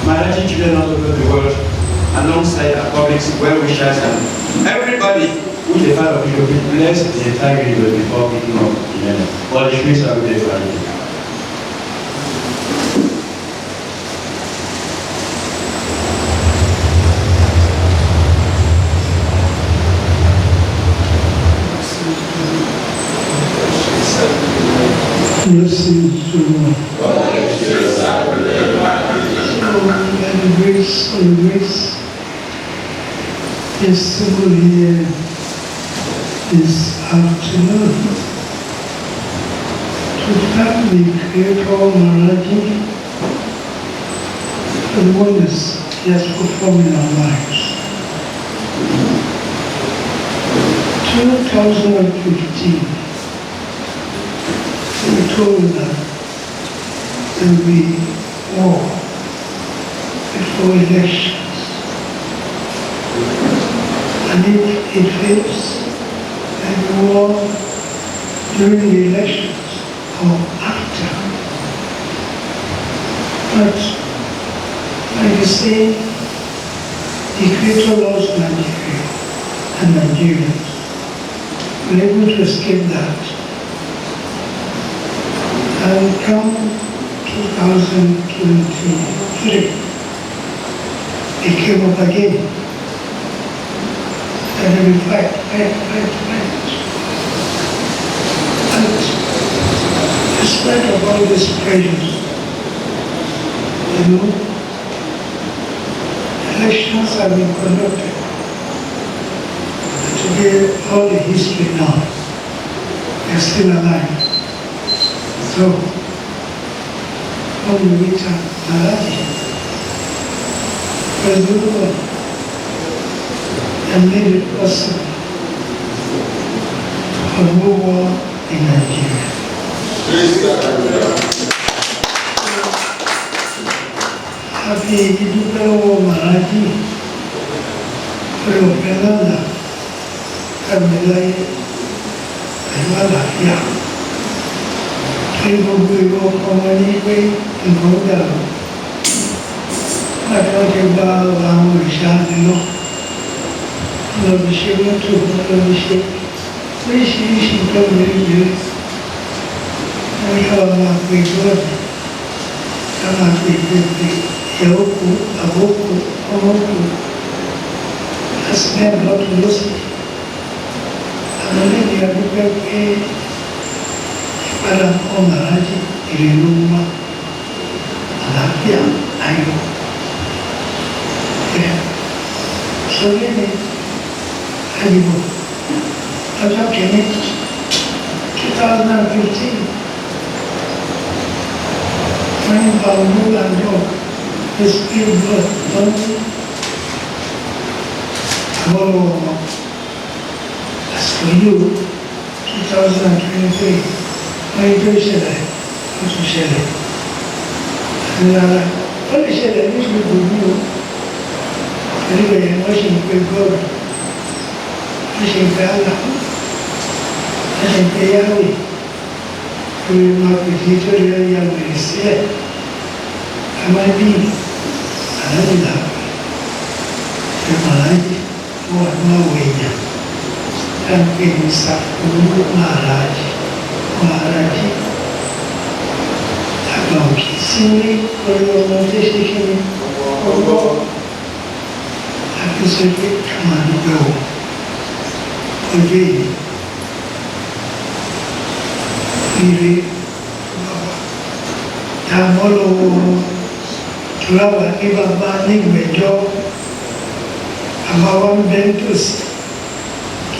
Managing children all over the world, alongside our public well-wishers and everybody who is a part of it, will bless the entire universe before picking up the name. All the Sri Saguru family. Blessings to and grace is still here this afternoon to thank the Creator Maharaj for the wonders He has performed in our lives. 2015. We were told that there will be war before elections. And if it fails, there will be war during the elections or after. But like you say, the Creator loves Nigeria and Nigerians. We were able to escape that. And come 2023, it came up again. And then we fight. And despite of all these pressures, elections have been conducted. And today, all the history now is still alive. So, when we reach out, Maharaj, President, and made it possible for no war in Nigeria. Happy Idupelo Maharaj, for your Pelala, Kamilai, and Malafia. People will go from anyway and go down. I thought about Ramashano. Love the ship, love the ship. She told me, I have not been good. I'm not been good. Yoku, Aboku, Omoku. That's never not to listen. I'm only a good way. Para Maharaj, Iluma, Alapia, Ayo. So then, I go. I was okay, 2015. When Babu and Joe, this people, as for you, 2023. My intuition, what to share. And what to share, I wish we could do. Anyway, I'm wishing we God. Wishing for Allah. Wishing for Yahweh. We will not be literally Yahweh is here. I might be. And Malala, Malala, what no way. And in Satguru Maharaj, about kissing or meditation, or absolutely come on, go. Again, really, Tamolo, Tulava, Ibaba, Nigmejo, Amawan Ventus.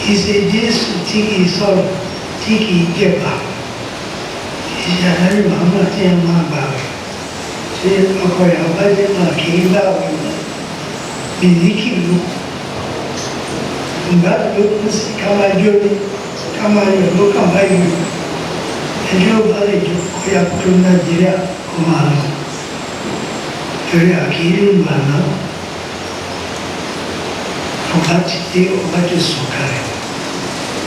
He said, Jesus, Tiki Sol, Tiki Jepa. He said, I remember saying my baby. Say, okay, I'm going to kill that one. Miliki look. That look, come on, Johnny. Come on, look, come on, you. And you're very good. We have to Nigeria, come on. Very akiri, man. Obati te, obati sukare.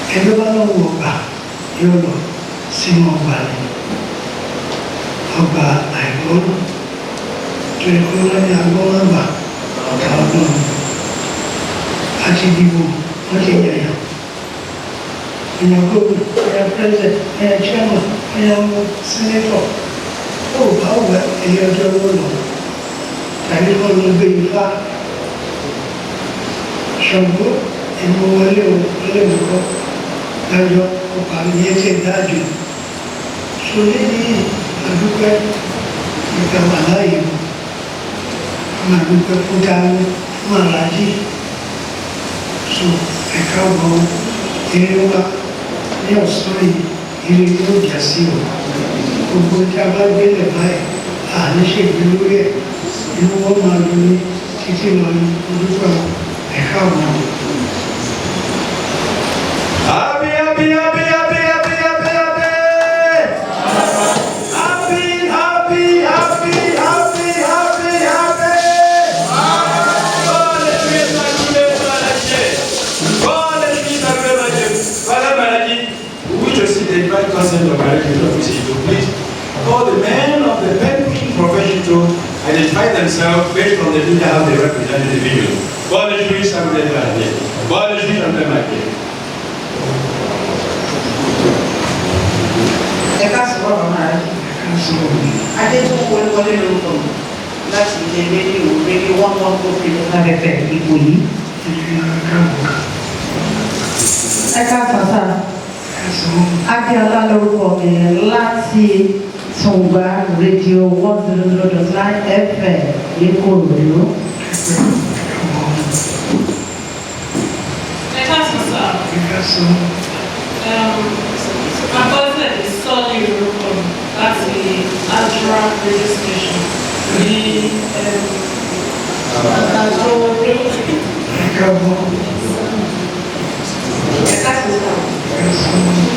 Everyone Oba, Yolo, Simon Valley, Oba, I go to the Korean Agoma, Achidibu, Machia. When you go to your president, your chairman, your senator, oh, how well, you're the Lolo. I will be far. Shango, and Mowale, Dájọ́ ọ̀pá ní ẹsẹ̀ dájú. So lẹ́yìn àdúgbẹ́ ìgbàwà láàyè mú. Àwọn àdúgbẹ́ fún dáwọ́ fún àlájì. So ẹ̀ka ọgbọ̀n eré wá ní ọ̀sán yìí, eré yóò jà sí o. Gbogbo tí a bá gbélẹ̀ báyìí, àní ṣègbè lórí ẹ̀. Inú wọn máa lò ní títí lọ ní orúkọ ẹ̀ka ọgbọ̀n. Happy, happy, happy, happy, happy, happy, happy. Happy, happy, happy, happy, happy, happy. God, let me we just see the divine concept of marriage. Please call the men of the banking profession to identify themselves based on the leader how they represent the individual. God is doing something like that. God is doing something like that. Satguru Maharaj, Adétúnwó wọlé lórúkọ láti ilé rédíò 114 lábẹ́fẹ́ Ìkòyí. Ẹ káàsán sáà. Adéọlá lórúkọ mi láti Tùngbà rédíò 100.9 FM Ìkòròdú. Ẹ káàsán sáà. Àkọsílẹ̀ ti sọ ní orúkọ láti Adra radio station ní àtàjọ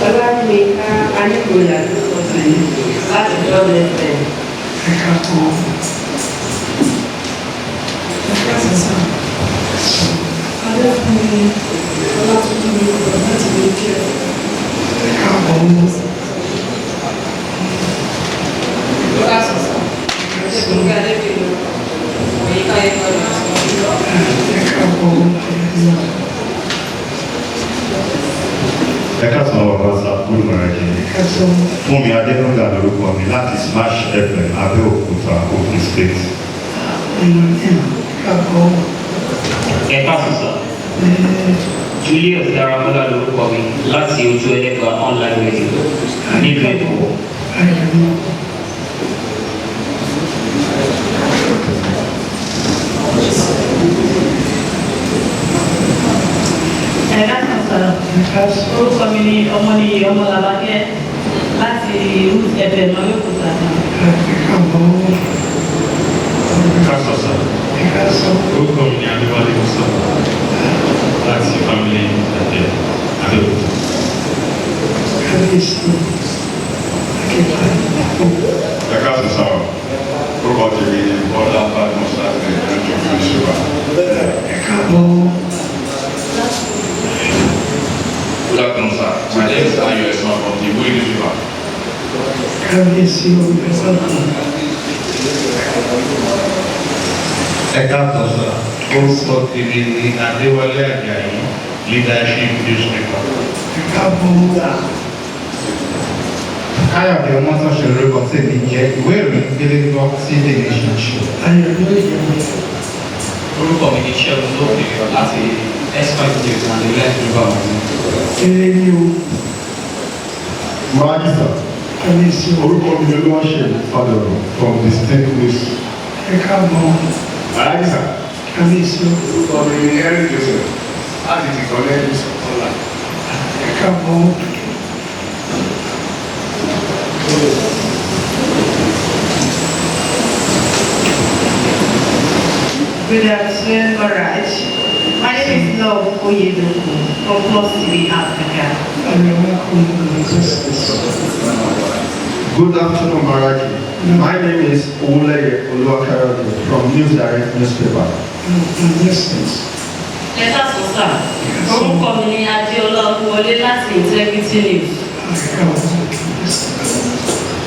Bàbá mi ká anígbòyà lọ́sọ̀tún láti dọ́ọ̀lẹ̀ fẹ́. Adéfúnmi Ọlátúndé láti lè kí ẹ. Ẹ káàsán bàbá Satguru Maharaj. Fún mi Adénúgà lórúkọ mi láti Smash FM Abẹ́òkúta Ogun State. Ẹ káàsán sọ. Julius Daramola lórúkọ mi láti ojú ẹlẹ́gbà online radio nílùú Èkó. Orúkọ mi ni Ọmọnìyí Ọmọlàbákẹ́ láti Root FM Abẹ́òkúta. Orúkọ mi ni Adéwálé Bùsọ̀p láti family àti Abẹ́òkúta. Ẹ káàsán sáà. Orúkọ tèmi ni Bọ́lá Badmus láti Nàìjíríà fún ìṣúra. Good afternoon, sir. My name is IOS from the Wheeling River. Ẹ káàbọ̀ sọ. Orúkọ tèmi ni Adéwálé Àjàyí, leadership newspaper. Káyọ̀dé Ọmọ́tọ́ṣe lórúkọ tèmi jẹ́ ìwé ìròyìn gbélé gbọ́ sí The Nation Show. Orúkọ mi ni Ṣẹ́gun Lókè láti Expert News and the Left River Májísà, orúkọ mi ni Olúwaṣẹ́ Fadọ̀rọ̀ from the State News. Májísà, orúkọ mi ni Henry Joseph láti ti kọ́lẹ́ news online. Good afternoon, Maharaj. My name is Love Oyedoku from Plus TV Africa. Good afternoon, Maharaj. My name is Oleye Oluwakayode from News Direct newspaper. Lẹ́tà sọ́sà, orúkọ mi ni Adéọlá Olúwọlé láti Integrity News.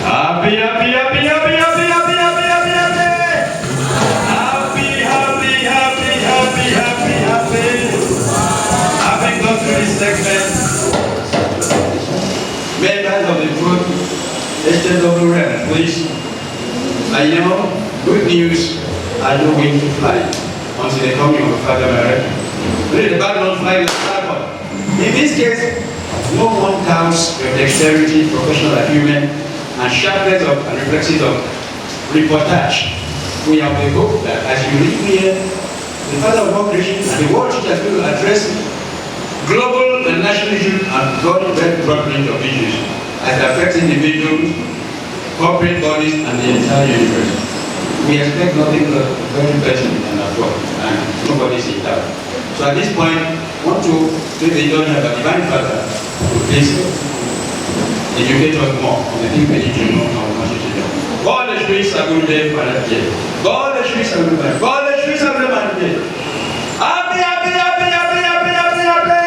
Happy, happy, happy, happy, happy, happy, happy, happy, happy. Happy, happy, happy, happy, happy, happy. Having gone through this segment, members of the group, HW, please. I know good news are no going to fly until the coming of Father Mary. But the bad don't fly like that. In this case, no one counts your dexterity, professional acumen, and sharpness of and reflexes of reportage. We have the hope that as you live here, the Father of all creation and the world church is going to address global and national issues and broad range of issues as affects individuals, corporate bodies, and the entire universe. We expect nothing but very better than that work, and nobody is in doubt. So at this point, I want to take the honor of the Divine Father to please educate us more on the things we need to know and we want you to know. God is free, Satguru Maharaj. God is free, Satguru Maharaj. God is free, Satguru Maharaj. Happy, happy, happy, happy, happy, happy, happy.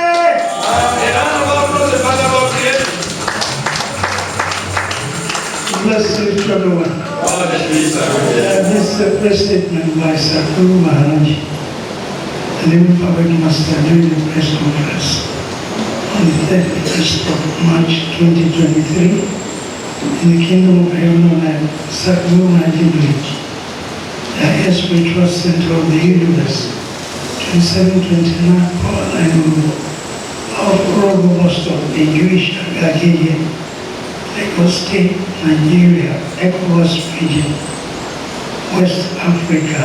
A round of applause, the Father of creation. Blessed everyone. God is free, Satguru Maharaj. This is a press statement by Satguru Maharaj, the living public master, during the press conference on the 31st of March 2023 in the Kingdom of Heaven on Earth, Satguru Maharaj Village, the highest spiritual center of the universe, 2729 POWERLINE of ROGO BUSSTOP in ISHAGA, AGEGE, Lagos State, Nigeria, ECOWAS region, West Africa,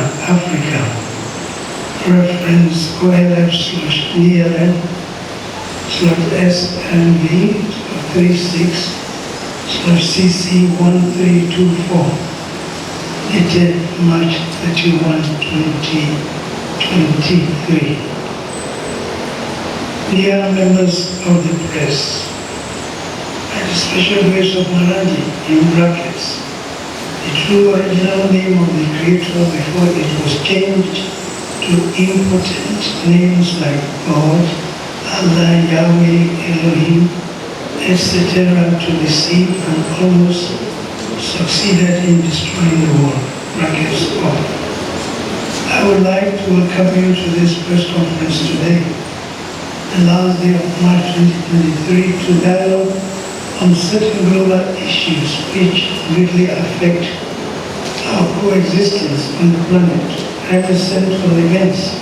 reference OLF/DLN/SNV/36/CC1324, dated March 31, 2023. Dear members of the press, by the special grace of Maharaj, in brackets, the true original name of the Creator before it was changed to impotent names like God, Allah, Yahweh, Elohim, etc. to deceive and almost succeeded in destroying the world. Brackets off. I would like to welcome you to this press conference today, the last day of March 2023, to dialogue on certain global issues which greatly affect our coexistence on the planet, reminiscent of events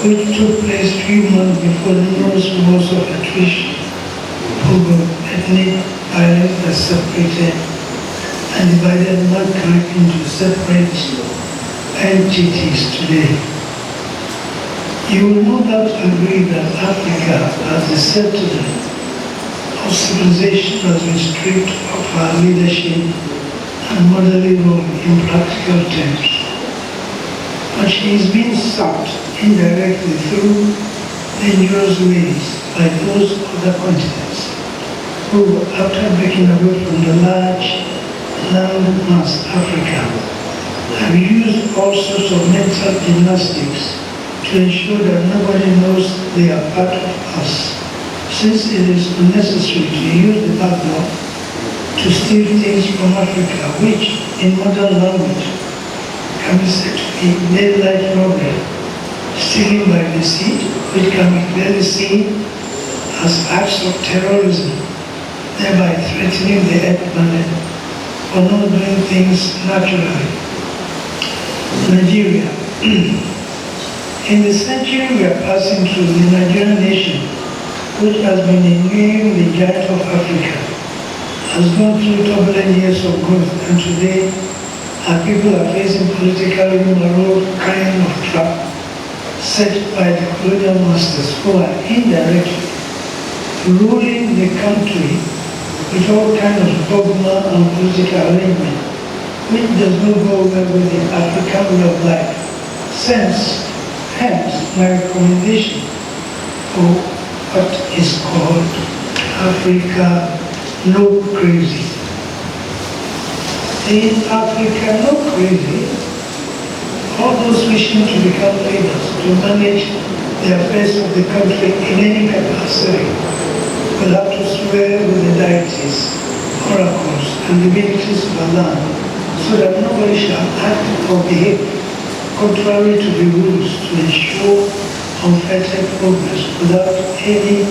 which took place few months before the numerous wars of attrition, pogrom, ethnic violence that separated and divided mankind into separate entities today. You will no doubt agree that Africa, as the center of civilization, has been stripped of our leadership and motherly role in practical terms. But she is being sought indirectly through dangerous ways by those other continents who, after breaking away from the large land mass Africa, have used all sorts of mental gymnastics to ensure that nobody knows they are part of us, since it is unnecessary to use the backdrop to steal things from Africa, which, in modern language, can be said to be daylight robbery, stealing by deceit, which can be clearly seen as acts of terrorism, thereby threatening the earth planet for not doing things naturally. Nigeria. In the century we are passing through, the Nigerian nation, which has been named the giant of Africa, has gone through turbulent years of growth, and today our people are facing political, moral kind of trap set by the colonial masters who are indirectly ruling the country with all kinds of dogma and political arrangement, which does not go well with the African way of life. Hence, my recommendation for what is called Africa No Crazy. In Africa No Crazy, all those wishing to become leaders, to manage the affairs of the country in any capacity, will have to swear with the deities, oracles, and divinities of the land, so that nobody shall act or behave contrary to the rules to ensure unfettered progress without any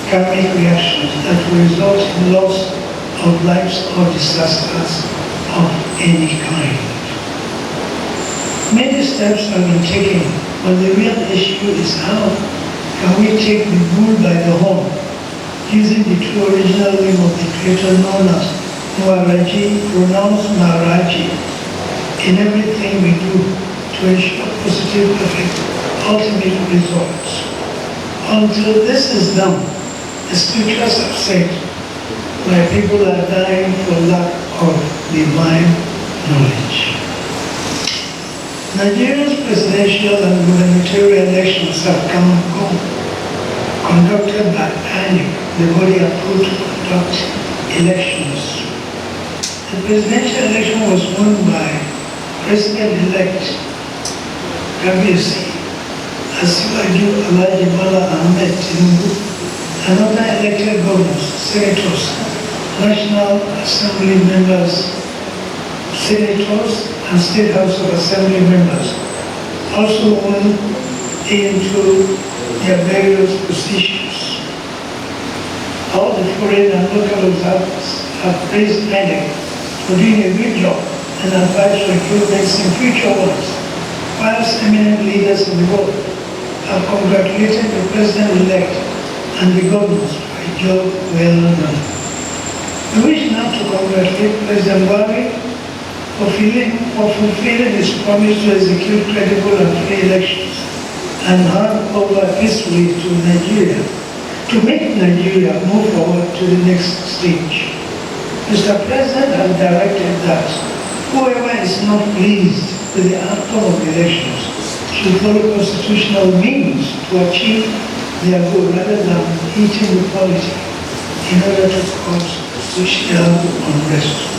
karmic reactions that will result in loss of lives or disasters of any kind. Many steps have been taken, but the real issue is how can we take the bull by the horn, using the true original name of the creator known as Maharaji, pronounced Maharaji, in everything we do to ensure positive, perfect, ultimate results. Until this is done, the scriptures have said, my people are dying for lack of divine knowledge. Nigeria's presidential and gubernatorial elections have come and gone, conducted by INEC, the body approved to conduct elections. The presidential election was won by President-elect Kabiyesi Asiwaju Alhaji Bola Ahmed Tinubu, and other elected governors, senators, National Assembly members, senators, and State House of Assembly members also went into their various positions. All the foreign and local observers have praised INEC for doing a good job and advised recruitments in future ones, whilst eminent leaders in the world have congratulated the President-elect and the governors for a job well done. We wish now to congratulate President Buhari for fulfilling his promise to execute credible and free elections and hand over peacefully to Nigeria, to make Nigeria move forward to the next stage. Mr. President has directed that whoever is not pleased with the outcome of the elections should follow constitutional means to achieve their goal rather than eating the polity in order to cause social unrest.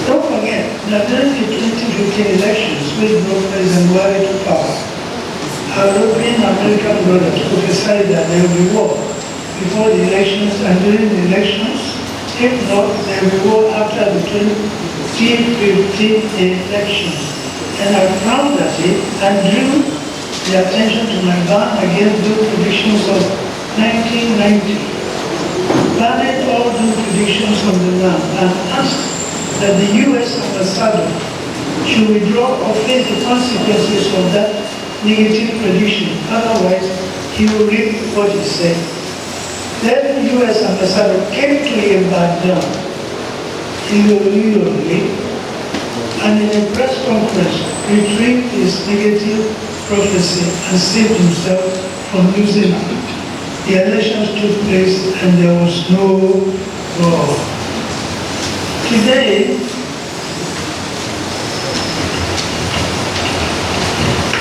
Don't forget that during the 2015 elections, which brought President Buhari to power, our European American brothers prophesied that there will be war before the elections and during the elections. If not, there will be war after the 2015 elections. And I frowned at it and drew the attention to my ban against those predictions of 1990. Banned all those predictions from the land and asked that the U.S. ambassador should withdraw or face the consequences of that negative prediction. Otherwise, he will reap what he said. Then the U.S. ambassador came to Ibadan illegally and in a press conference retrieved his negative prophecy and saved himself from losing it. The elections took place and there was no war. Today,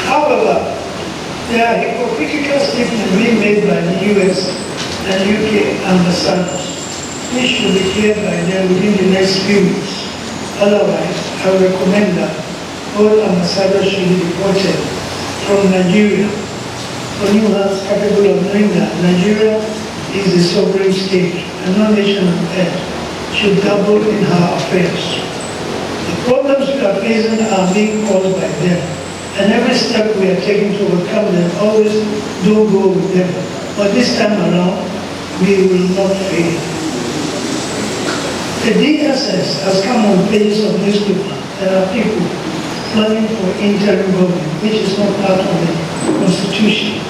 however, there are hypocritical statements being made by the US and UK ambassadors. This should be cleared by them within the next few weeks. Otherwise, I will recommend that all ambassadors should be deported from Nigeria for new hands capable of knowing that Nigeria is a sovereign state and no nation on earth should dabble in her affairs. The problems we are facing are being caused by them. And every step we are taking to overcome them always don't go with them. But this time around, we will not fail. The DSS has come on pages of newspaper. There are people planning for interim government, which is not part of the Constitution.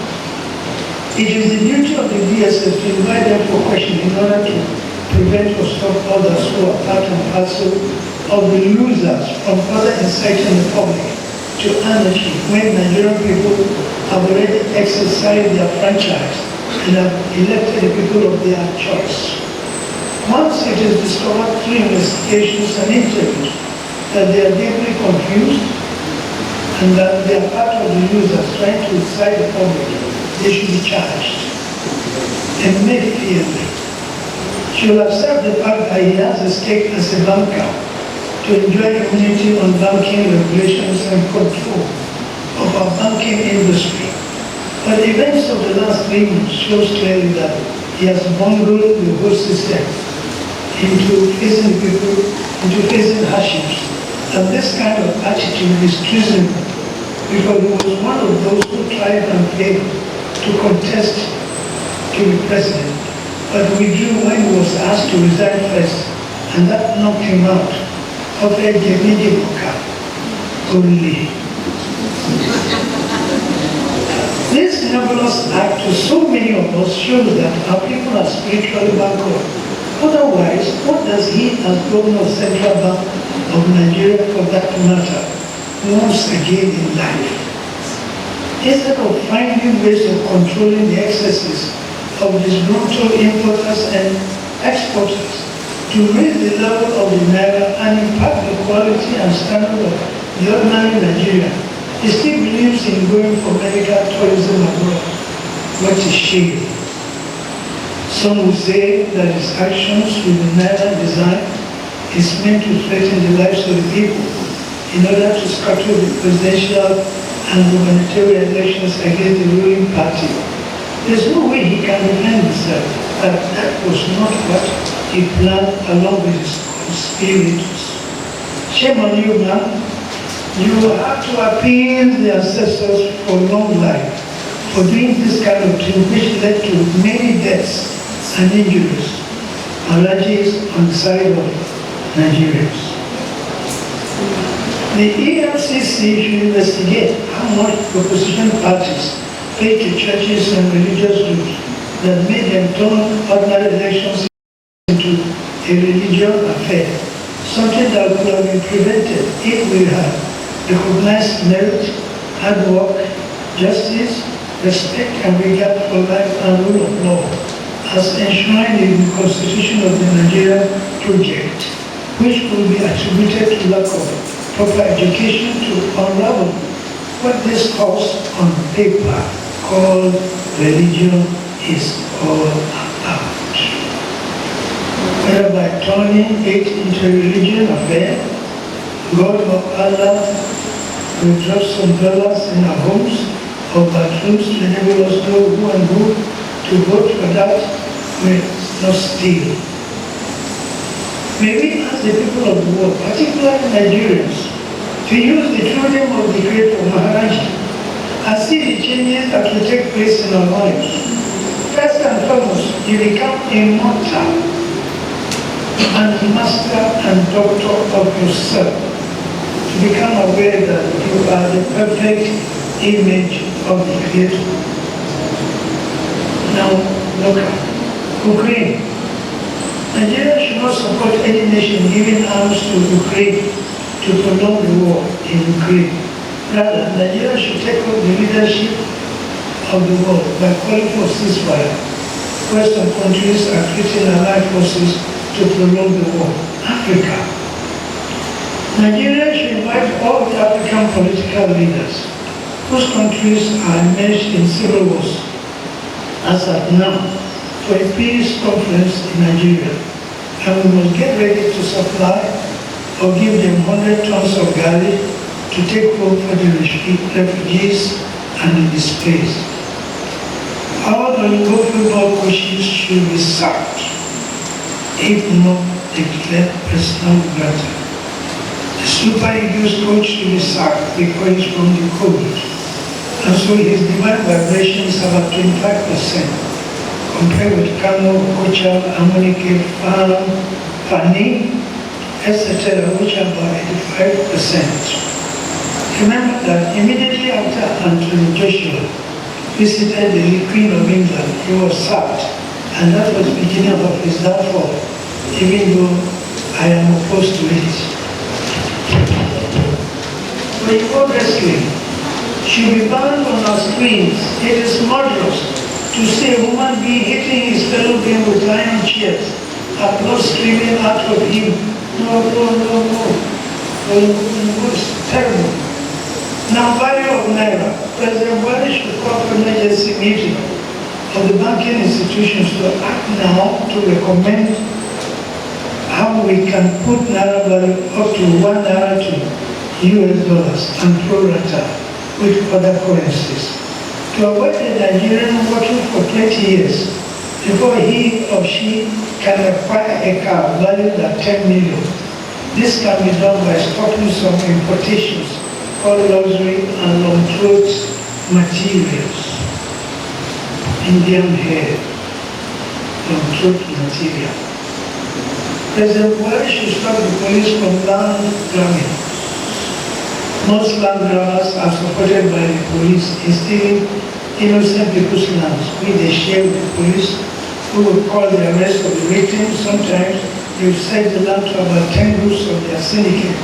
It is the duty of the DSS to invite them for question in order to prevent or stop others who are part and parcel of the losers from further inciting the public to anarchy when Nigerian people have already exercised their franchise and have elected the people of their choice. Once it is discovered through investigations and interviews that they are deeply confused and that they are part of the losers trying to incite the public, they should be charged. Immediately, she will accept the fact that he has a stake as a banker to enjoy immunity on banking regulations and control of our banking industry. But the events of the last 3 months shows clearly that he has bungled the whole system into facing people, into facing hardships. And this kind of attitude is treasonable because he was one of those who tried and failed to contest to be president, but withdrew when he was asked to resign first, and that knocked him out of a Jemidimoka only. This nebulous act to so many of us shows that our people are spiritually bankrupt. Otherwise, what does he as governor of Central Bank of Nigeria, for that matter, once again in life? Instead of finding ways of controlling the excesses of disgruntled importers and exporters to raise the level of the naira and impact the quality and standard of the ordinary Nigerian, he still believes in going for medical tourism abroad. What a shame. Some would say that his actions with the naira design is meant to threaten the lives of the people in order to scuttle the presidential and gubernatorial elections against the ruling party. There's no way he can defend himself that that was not what he planned along with his conspirators. Shame on you, man. You have to appeal the ancestors for long life for doing this kind of thing, which led to many deaths and injuries, allergies on the side of Nigerians. The EFCC should investigate how much opposition parties pay to churches and religious groups that made them turn ordinary elections into a religious affair, something that could have been prevented if we had recognized merit, hard work, justice, respect and regard for life and rule of law as enshrined in the Constitution of the Nigeria project, which could be attributed to lack of proper education to unravel what this course on paper called religion is all about. Whether by turning it into a religion affair, God or Allah will drop some dollars in our homes or bathrooms to enable us know who and who to vote for that will not steal. May we ask the people of the world, particularly Nigerians, to use the true name of the Creator Maharaj and see the changes that will take place in our lives. First and foremost, you become immortal and master and doctor of yourself. To become aware that you are the perfect image of the Creator. Now, look at Ukraine. Nigeria should not support any nation giving arms to Ukraine to prolong the war in Ukraine. Rather, Nigeria should take up the leadership of the world by calling for ceasefire. Western countries are creating allied forces to prolong the war. Africa. Nigeria should invite all the African political leaders whose countries are enmeshed in civil wars as at now for a peace conference in Nigeria. And we must get ready to supply or give them 100 tons of garlic to take home for the refugees and the displaced. All the Igbo football coaches should be sacked, if not declared personal matter. The Super Eagles coach to be sacked because he's from the code. And so his demand vibrations are about 25%, compared with Kamo, Kochal, Amonike, Farm, Fani, etc., which are about 85%. Remember that immediately after Anthony Joshua visited the Queen of England, he was sacked, and that was the beginning of his downfall, even though I am opposed to it. When you go wrestling, should be banned on our screens. It is murderous to see a human being hitting his fellow being with iron chairs, applause streaming out of him. No. It's terrible. Now, value of Naira. President Buhari should call for emergency meeting of the banking institutions to act now to recommend how we can put Naira value up to $1 to US and pro rata with other currencies. To avoid the Nigerian working for 20 years before he or she can acquire a car valued at 10 million. This can be done by stopping some importations of luxury and long-throat materials. Indian hair, long-throat material. President Buhari should stop the police from land grabbing. Most land grabbers are supported by the police in stealing innocent people's lands, which they share with the police, who will call the arrest of the victims. Sometimes they will set the land to about 10 groups of their syndicate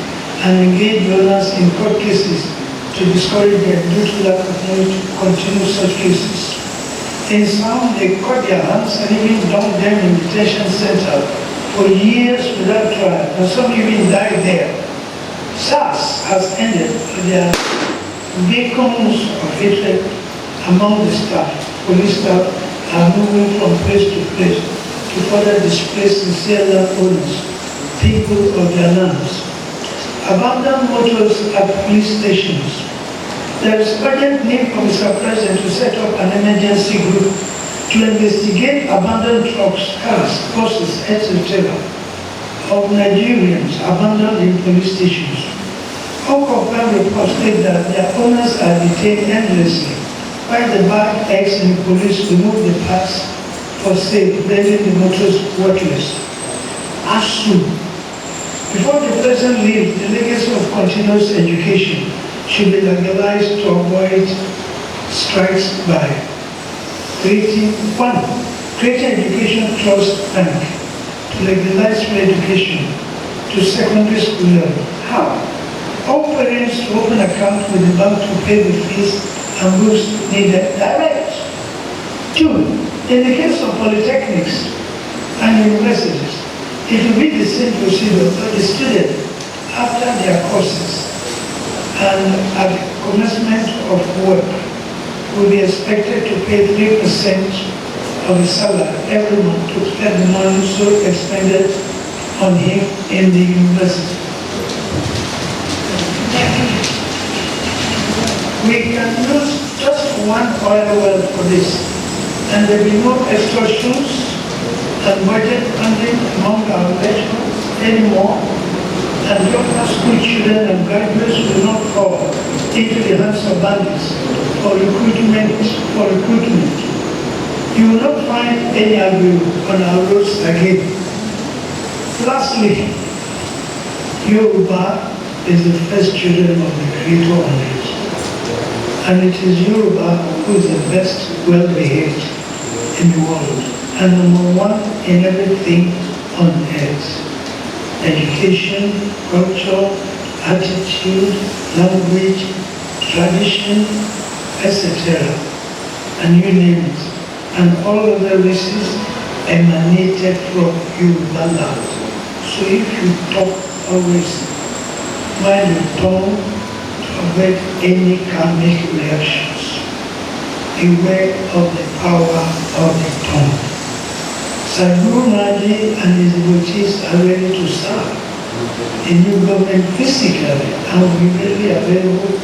and engage owners in court cases to discourage them due to lack of money to continue such cases. In some, they cut their hands and even dumped them in detention center for years without trial, and some even died there. SARS has ended their beacons of hatred among the staff. Police staff are moving from place to place to further displace sincere land owners, people of their lands. Abandoned motors at police stations. There is urgent need for Mr. President to set up an emergency group to investigate abandoned trucks, cars, buses, etc. of Nigerians abandoned in police stations. Unconfirmed reports state that their owners are detained endlessly, while the bad eggs in the police remove the parts for sale, rendering the motors worthless. As soon. Before the president leaves, the legacy of continuous education should be legalized to avoid strikes by creating education trust bank to legalize free education to secondary school level. How? All parents to open account with the bank to pay the fees and books needed direct. 2. In the case of polytechnics and universities, it will be the same procedure for the student after their courses and at the commencement of work will be expected to pay 3% of his salary every month to spend the money so expended on him in the university. We can use just one oil well for this, and there will be no extortions and budget funding among our nation anymore, and local school children and graduates will not fall into the hands of bandits for recruitment. You will not find any agri on our roads again. Lastly, Yoruba is the first children of the Creator on earth. And it is Yoruba who is the best well-behaved in the world and #1 in everything on earth. Education, culture, attitude, language, tradition, etc. And you name it. And all of the races emanated from Yoruba land. So if you talk always, mind your tongue to avoid any karmic reactions. Beware of the power of the tongue. Satguru Maharaj and his devotees are ready to serve the new government physically and will be readily available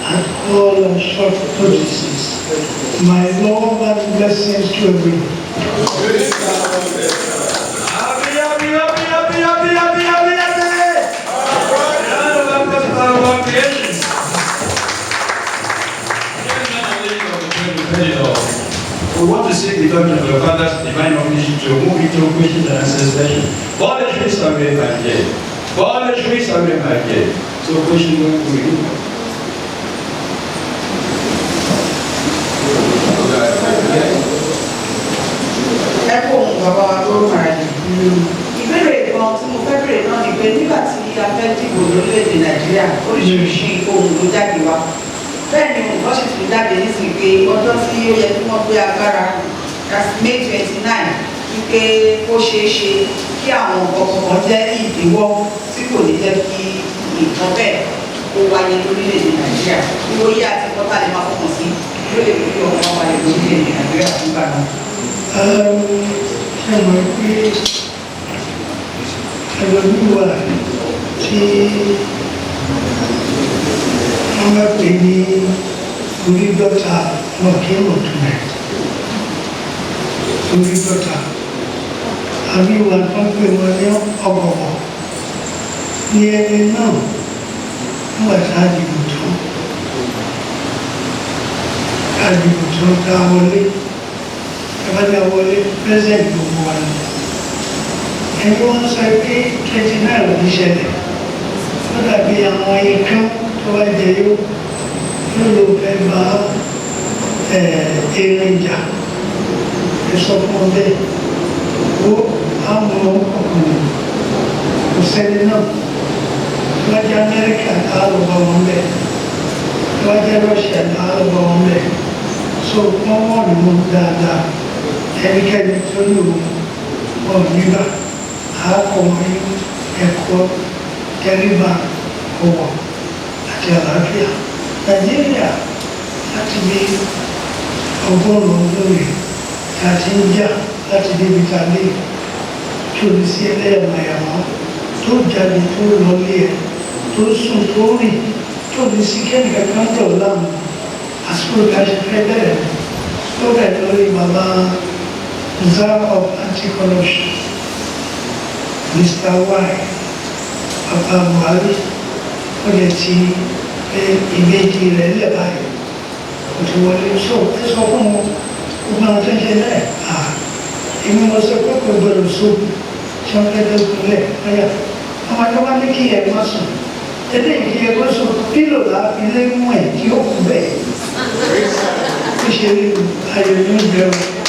at all and short notices. My love and blessings to everyone. We want to seek the doctrine of your father's divine omniscience to move into questions and answers session. Paul is free survey by day. Paul is free survey by day. So question going to you. Ẹ̀kọ́ bàbá wa tó máa di. Ìbéèrè kan tí mo fẹ́ bèèrè náà ni pé nígbà tí a fẹ́ dìbò lórílẹ̀-èdè Nàìjíríà oríṣiríṣi ohun ló jáde wá. Bẹ́ẹ̀ ni wọ́n sì tún jáde nísìnyí pé ọjọ́ tí ó yẹ kí wọ́n gbé agbára May 29 wípé ó ṣeé ṣe kí àwọn ọ̀kọ̀ọ̀kan jẹ́ ìdíwọ́ tí kò ní jẹ́ kí nǹkan bẹ́ẹ̀ kó wáyé lórílẹ̀-èdè Nàìjíríà. Ìwòye àti kọ́tà lè máa fọkàn sí ló lè fi ọ̀pọ̀ wáyé lórílẹ̀-èdè Nàìjíríà nígbà náà. Ṣé mo rí pé ẹlòmíwà tí wọ́n bá pè ní orí dọ́ta wọn kí ń lòtún rẹ̀ orí dọ́ta àbí ìwà tó ń pè wọ́n ní ọgọ̀wọ̀ ní ẹni náà nígbà tá a dìbò tán ká wọlé ẹgbẹ́ wọlé president gbogbo wa ni ẹni wọ́n sọ pé 29 ló ní ṣẹlẹ̀ ó dàbí àwọn ikán tó wá jẹ yóò ló fẹ́ bá erin jà ẹ̀sọ́ fún ọdẹ ó àwọn ọkùnrin kò sẹ́ni náà tó wá jẹ́ Amẹ́ríkà láàrọ̀ bá wọn bẹ́ẹ̀ tó wá jẹ́ Russia láàrọ̀ bá wọn bẹ́ẹ̀ so wọ́n wọ́n ní wọn dáadáa ẹnikẹ́ni tó lò wọ́n nígbà àákọ̀wé ẹ̀kọ́ tẹríba ọ̀wọ̀ àti àlàáfíà Nàìjíríà láti bí ọgọ́rùn-ún lórí àti ń jà láti débi tàbí tí o lè sí ẹlẹ́yàmàyàmá tó jáde tó lọlé ẹ̀ tó sùn tó rìn tó lè sí kẹ́nìkan kan tọ̀ láàmú àsìkò ìdáṣẹ́ fẹ́ bẹ̀rẹ̀ tó bẹ̀rẹ̀ lórí bàbá Czar of Anti-Corruption, Mr. Y, Papa Buhari, ó lè ti ìbejì rẹ̀ lẹ̀ báyìí, kò ti wọlé sọ fún wọn, ó máa tó ṣe lẹ̀ èmi mo sọ pé kò gbọdọ̀ sọ tí wọ́n fẹ́ lọ́gbọ̀n lẹ̀ ọ̀yà àwọn akẹ́wà ní kí ẹ̀ má sùn ẹ̀dẹ́ ìkí ẹ̀ kó sùn pílò láàfin lé mú ẹ̀ tí ó kú bẹ́ẹ̀ ó ṣe rí ayọ̀ ní ìbẹ̀rù.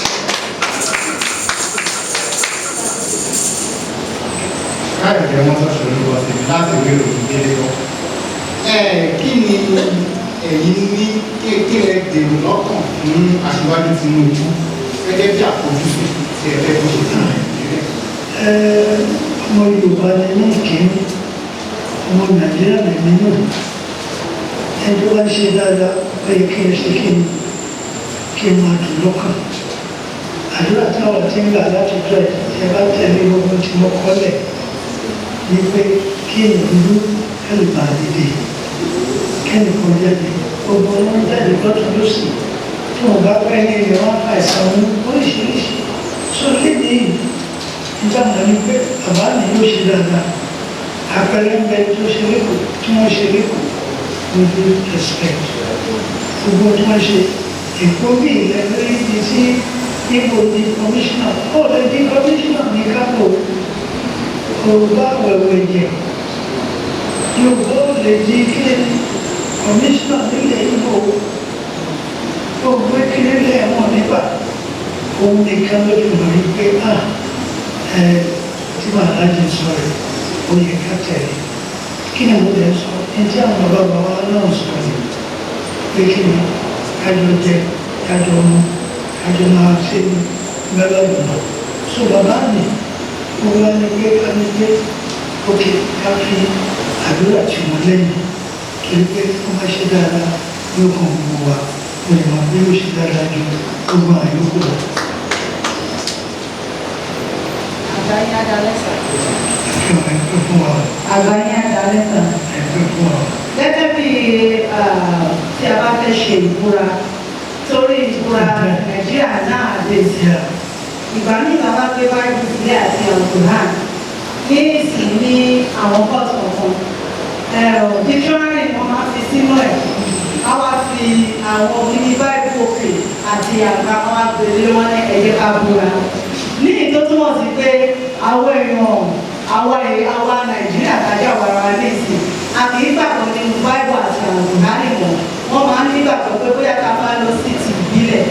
Káyọ̀ jẹ́ wọ́n sọ̀rọ̀ lórúkọ sí mi láti rí òkú délé lọ. Kí ni ẹ̀yin ní kí lẹ dèrò lọ́kàn fún aṣíwájú Tinubu gẹ́gẹ́ bí àfojúsùn tí ẹ fẹ́ kó ṣe fún Nàìjíríà? Ọmọ Yorùbá ni ní ìkíní, ọmọ Nàìjíríà lè nínú. Ẹni tó bá ń ṣe dáadáa ó yẹ kí ẹ ṣe kí n máa dùn lọ́kàn. Àdúrà táwọn ti ń gbà láti jọ ẹ bá tẹ̀lé gbogbo tí mo kọ́lẹ̀ ní pé kí ìlú kẹ́lù bá dìde kẹ́lù kan jáde gbogbo wọn jáde lọ́tún lọ́sì tí wọ́n bá pẹ́ ní ilẹ̀ wọn fa ìsàn wọn oríṣiríṣi so léde nígbà wọn ni pé bàbá mi yóò ṣe dáadáa àpẹẹrẹ ń bẹ tó ṣe lẹ́kọ̀ọ́ tí wọ́n ṣe lẹ́kọ̀ọ́ with due respect gbogbo tí wọ́n ṣe èkó bí ilẹ̀ lórí ibi tí níbo ni kọmíṣánná ó lè di kọmíṣánná ní kápò Yorùbá wẹ̀wẹ̀ jẹ Yorùbá ó lè di kílẹ̀ kọmíṣánná nílẹ̀ Ìgbò ó gbé kílẹ̀ lẹ́wọ̀n nígbà òun nìkan ló fi hàn pé tí màá jẹ sọ̀rọ̀ ó yẹ ká tẹ̀lé kí ni mo lè sọ ní tí àwọn bàbá wa náà sọ ni pé kí ni kájọ jẹ kájọ mu kájọ máa ṣe gbẹ́lẹ́ ìgbà so bàbá mi mo wá ní pé ká ní pé ókè ká fi àdúrà tí wọ́n lẹ́yìn torí pé wọ́n máa ṣe dáadáa yóò kàn gbogbo wa mo lè máa bí ó ṣe dáadáa ju gbogbo àyókù lọ. Àgbáyé adalẹ́sà. Ẹ̀fẹ́ fún wa. Àgbáyé adalẹ́sà. Ẹ̀fẹ́ fún wa. Gẹ́gẹ́ bí tí a bá fẹ́ ṣe ìbúra torí ìbúra Nàìjíríà náà lè ṣe ìgbà ní ìbábá pé báyìí sílé àti ọ̀gbọ̀n ní ìsìn ní àwọn pọ́ọ̀tù kọ̀ọ̀kan dictionary wọn máa fi sínú ẹ̀ á wá fi àwọn oníní báyìí òkè àti àgbà wọn àgbèrè wọn ní ẹ̀jẹ̀ ká búra ní ìtọ́túmọ̀ sí pé àwọn èèyàn àwa Nàìjíríà tàjà wàrà ní ìsìn àti ìgbàgbọ́ nínú Báíbù àti àlùkùránì wọn wọ́n máa ń nígbàgbọ́ pé bóyá ká bá lọ sí ti ìbílẹ̀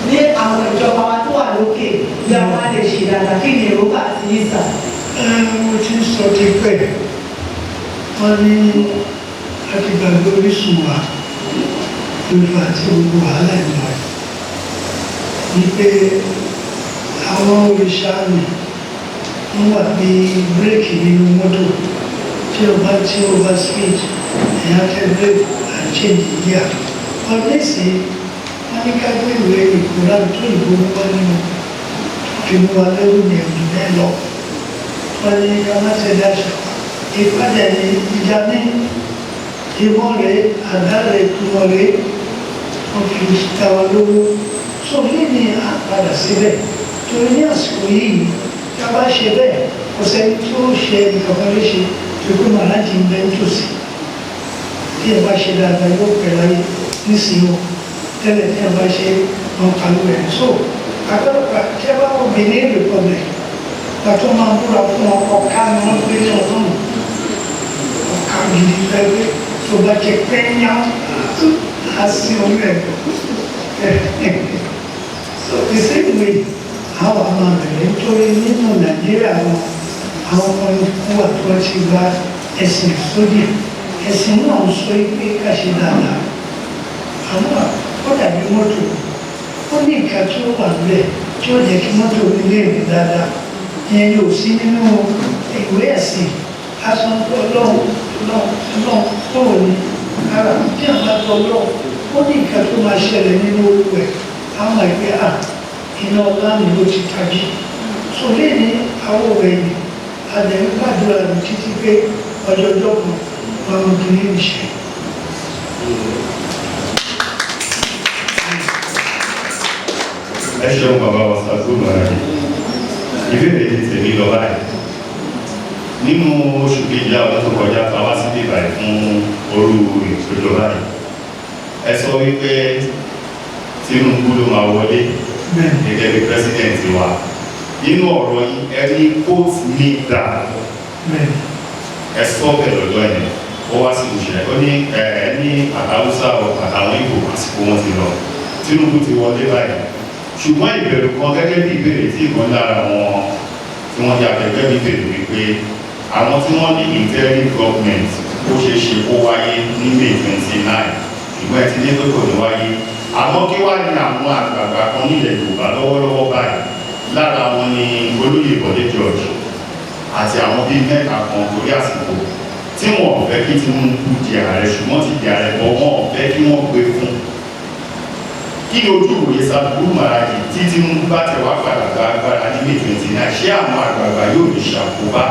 ní àwọn ìjọba wa tó wà lókè bí àwọn á lè ṣe dáadáa kí ni èròǹgbà àti ìsà. Mo ti sọ ti pẹ́ wọ́n ní láti gbàgbé orísun wa lórí àti gbogbo wàhálà ìmọ̀ ẹ̀ ní pé àwọn òrìṣà mi wọ́n wà bí bírèkì nínú mọ́tò tí o bá tí o bá speed ẹ̀yà tẹ bírèkì and change gear ọdún ìsìn wọ́n ní ká gbé ìwé ìkúra tó ìbò wọn nínú fi mú wa lẹ́rù ní ẹ̀dùn bẹ́ẹ̀ lọ wọ́n ní ọmọọ̀tẹ̀dẹ̀ àṣà ìpàdé ní ìjà ní ìwọ̀n rẹ̀ àdá rẹ̀ túmọ̀ rẹ̀ wọ́n fi tàwa lówó so ní àpadà síbẹ̀ torí ní àsìkò yìí tí a bá ṣe bẹ́ẹ̀ kò sẹ́ni tí ó ṣe ìkọ̀kan léṣe tó kó màá láti ń bẹ́ nítòsí tí ẹ bá ṣe dáadáa yóò pẹ̀ láyé nísìnyí tẹ́lẹ̀ tí a bá ṣe wọn kàlù rẹ̀ so àtọ́lọ́pàá tí a bá wọ Benin Republic pàtó máa búra fún ọkà ni wọ́n gbé ní ọdún ọkà gidi fẹ́ẹ́ tó bá jẹ pẹ́ẹ́nyá á sí orí ẹ̀ so the same way àwọn ọmọ rẹ̀ nítorí nínú Nàìjíríà àwọn ọmọ ikú wà tó ti gba ẹ̀sìn sódì ẹ̀sìn náà ń sọ pé ká ṣe dáadáa àwọn ó dàbí mọ́tò ó ní ìka tí ó wà nílẹ̀ tí ó jẹ́ kí mọ́tò nílé rẹ̀ dáadáa ìyẹn yóò sí nínú ìwé ẹ̀sìn aṣọ ọlọ́run tó wò ní ara tí a bá tọ́ ọlọ́run ó ní ìka tó máa ṣẹlẹ̀ nínú orúkọ ẹ̀ àwọn ẹgbẹ́ iná ọlá ni ló ti tají so lè ní àwọn òwe yìí adẹ̀rí gbàdúrà ní títí pé ọjọ́jọ́ kan wọn ò dún ní ìṣẹ́. Ẹ ṣeun bàbá wa Satguru Maharaj. Ìbéèrè ti tèmi lọ báyìí. Nínú oṣù kejì àwọn tó kọjá ta wá sí bíbá ẹ̀ fún orú ìpéjọ báyìí. Ẹ sọ wípé Tinubu ló máa wọlé gẹ́gẹ́ bí pẹ́sidẹ̀ntì wa. Nínú ọ̀rọ̀ yìí, ẹni quote me down. Ẹ sọ bẹ́ẹ̀ lọ́jọ́ yẹn. Ó wá sí ìṣẹ́. Ó ní ẹni àtàwùsá àtàwọn ìbò àsìkò wọn ti lọ. Tinubu ti wọlé báyìí. Ṣùgbọ́n ìbẹ̀rù kan gẹ́gẹ́ bí ìbéèrè tí ìkan lára wọn tí wọ́n yà gẹ́gẹ́ bí ìbéèrè wípé àwọn tí wọ́n ní interim government ó ṣe ṣe kó wáyé ní May 29 ṣùgbọ́n ẹ ti ní pé kò ní wáyé àmọ́ kí wá ní àwọn àgbààgbà kan nílẹ̀ Yorùbá lọ́wọ́lọ́wọ́ báyìí lára wọn ni olóyè Bọ̀dé George àti àwọn bíi mẹ́ta kan torí àsìkò tí wọn ò fẹ́ kí Tinubu di ààrẹ ṣùgbọ́n ti di ààrẹ bọ́ wọn ò fẹ́ kí wọ́n gbé fún kí ni ojú ìwòye Satguru Maharaj tí Tinubu bá tẹ̀ wá padà gba agbára ní May 29 ṣé àwọn àgbààgbà yóò lè ṣàkóbá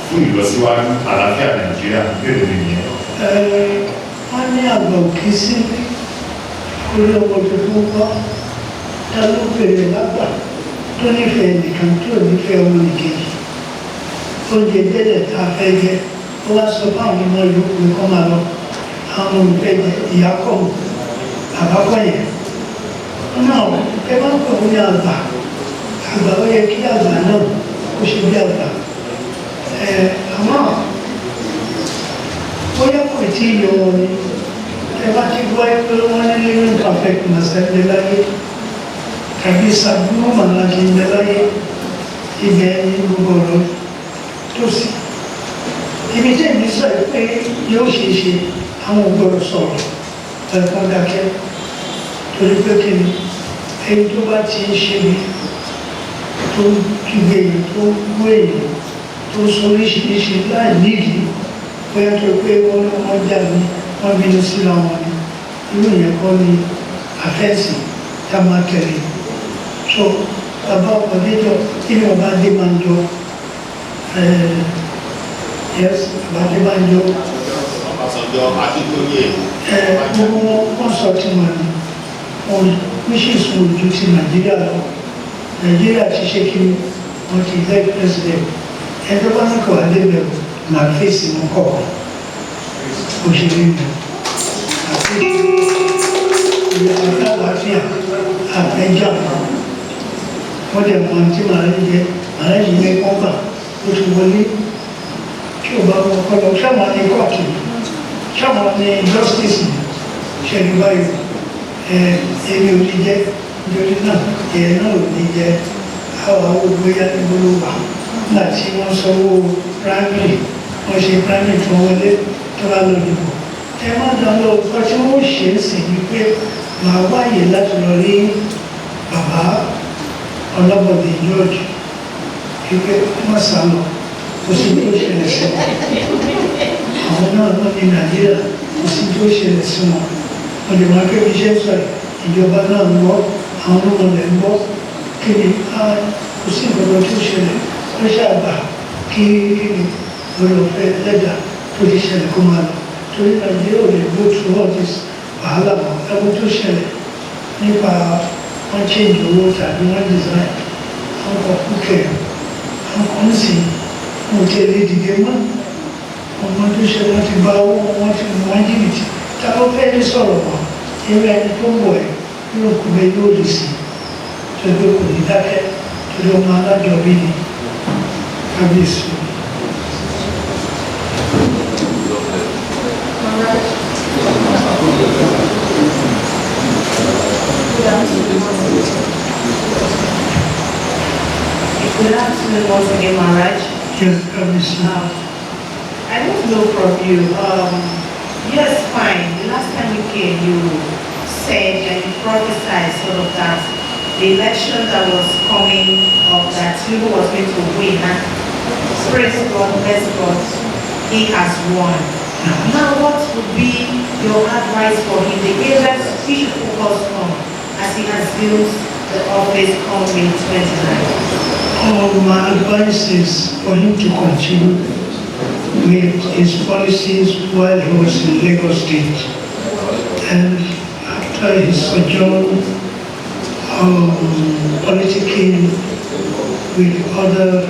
fún ìlọsíwájú àlàáfíà Nàìjíríà bẹ́ẹ̀ ni nìyẹn. Wọ́n ní àgbà òkè sí orí ọmọ tuntun kọ́ ta ló bèrè lágbà tó nífẹ̀ẹ́ nìkan tó nífẹ̀ẹ́ ọmọ nìkejì oúnjẹ dẹ́dẹ̀ tá a fẹ́ jẹ ó wá sọ fún àwọn ọmọ yòókù kọ́ máa lọ àwọn ọmọ ìfẹ́ jẹ ìyá kọ́ àbákọ́ yẹn náà ẹ máa ń pè wọ́n ní àgbà ó yẹ kí àgbà náà ó ṣe bí àgbà àmọ́ bóyá kò tí ì yọ wọn ni ẹ bá ti gbọ́ pé wọ́n ní living perfect màsẹ́lẹ̀ láyé tàbí Satguru Maharaj ń bẹ láyé ibẹ̀ ní gbogbo ọ̀rọ̀ tó sì ibi tí èmi sọ pé yóò ṣe é ṣe àwọn ògbọ́dọ̀ sọ̀rọ̀ ẹ̀kọ́ dákẹ́ torí pé kí ni ẹni tó bá ti ń ṣe bí tó kígbe èyí tó gbó èyí tó sọ oríṣiríṣi láì nídìí bóyá tó pé wọ́n jà ní wọ́n bínú síra wọn ni irú ìyẹn kọ́ ni àfẹ́sì tá a máa tẹ̀lé so bàbá ọkọ̀ níjọ kí ni bàbá adé máa ń jọ yes bàbá adé máa ń jọ gbogbo wọn sọ tí wọn ni wọn wishes wọn ju ti Nàìjíríà lọ Nàìjíríà ti ṣe kí wọn ti elect president ẹjọ́ bá ní kò wá débẹ̀ máa fèsì mọ́ kọ̀ọ̀kan òṣèré mi àti ìyàwó àlàáfíà àtẹ́jà wọ́n dẹ̀ mọ tí màá ń jẹ màá yìí ní kọ́ńbà ó ti wọlé tí ò bá wọ ọkọ lọ sáwọn ní kóòtù sáwọn ní justice ṣẹlẹ̀ báyìí èmi ò ní jẹ nítorí náà ìyẹn náà ò ní jẹ àwọn ògbóyà ní gbólóhùn nígbà tí wọ́n sanwó primary wọ́n ṣe primary tó wọlé tó bá lọ dìbò ẹ má dán lọ ọkọ tí wọ́n ṣe é sì ní pé màá wáyé láti lọ rí bàbá ọlọ́bọ̀dé george wípé wọ́n sá lọ kò sí bí ó ṣẹlẹ̀ sí wọn àwọn náà wọ́n ní nàìjíríà kò sí bí ó ṣẹlẹ̀ sí wọn wọ́n lè máa kébi iṣẹ́ sọ̀rọ̀ ìjọba náà ń gbọ́ àwọn ọmọdé ń gbọ́ kí ni kò sí ìgbàgbọ́ tó ṣẹlẹ̀ wọ́n ṣàgbà kí ni olùfẹ́ lẹ́dà tó ti ṣẹlẹ̀ kó máa lọ torí nàìjíríà ò lè go through all this wàhálà mọ́ ẹgbẹ́ tó ṣẹlẹ̀ nípa wọ́n change owó tàbí wọ́n design wọ́n kọ kúkẹ́ wọ́n kọ́ ń sìn wọ́n ti lè dìde mọ́ ọmọ tó ṣe wọ́n ti bá owó wọ́n ti mú wọ́n jìbìtì táwọn fẹ́ ní sọ̀rọ̀ mọ́ irú ẹni tó ń wọ̀ ẹ́ yóò kú bẹ́ẹ̀ yóò lè sí tó gbé kò ní dákẹ́ tó ló máa lájọ bí ni kábíyèsí. Good afternoon once again, Maharaj. Yes, kábíyèsí. I don't know from you. Yes, fine. The last time you came, you said and you prophesied sort of that the election that was coming up, that Tinubu was going to win. And praise God, bless God, he has won. Now, what would be your advice for him? The areas he should focus on as he has built the office coming 29. My advice is for him to continue with his policies while he was in Lagos State. And after his sojourn politicking with other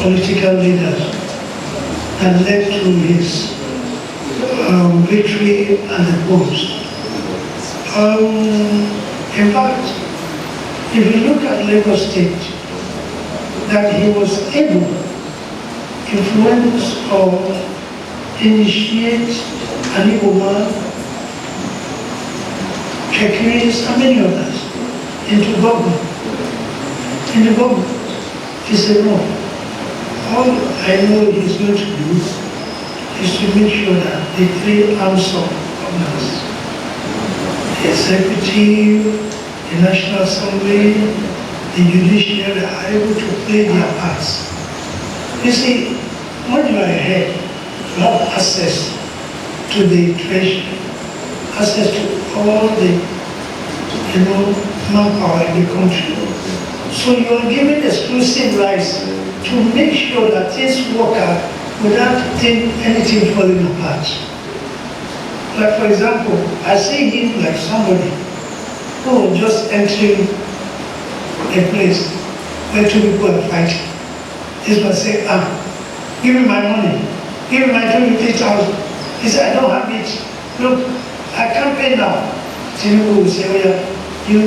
political leaders that led to his victory at the polls. In fact, if you look at Lagos State, that he was able to influence or initiate an Igbo, Chekiris, and many others into government. In the government, he said, no, all I know he's going to do is to make sure that the three arms of governance, the executive, the National Assembly, the judiciary are able to play their parts. You see, when you are ahead, you have access to the treasury, access to all the manpower in the country. So you are given exclusive rights to make sure that things work out without anything falling apart. Like for example, I see him like somebody who was just entering a place where two people are fighting. This one say, give me my money, give me my 23,000. He said, I don't have it. Look, I can't pay now. Tinubu will say, oh yeah, you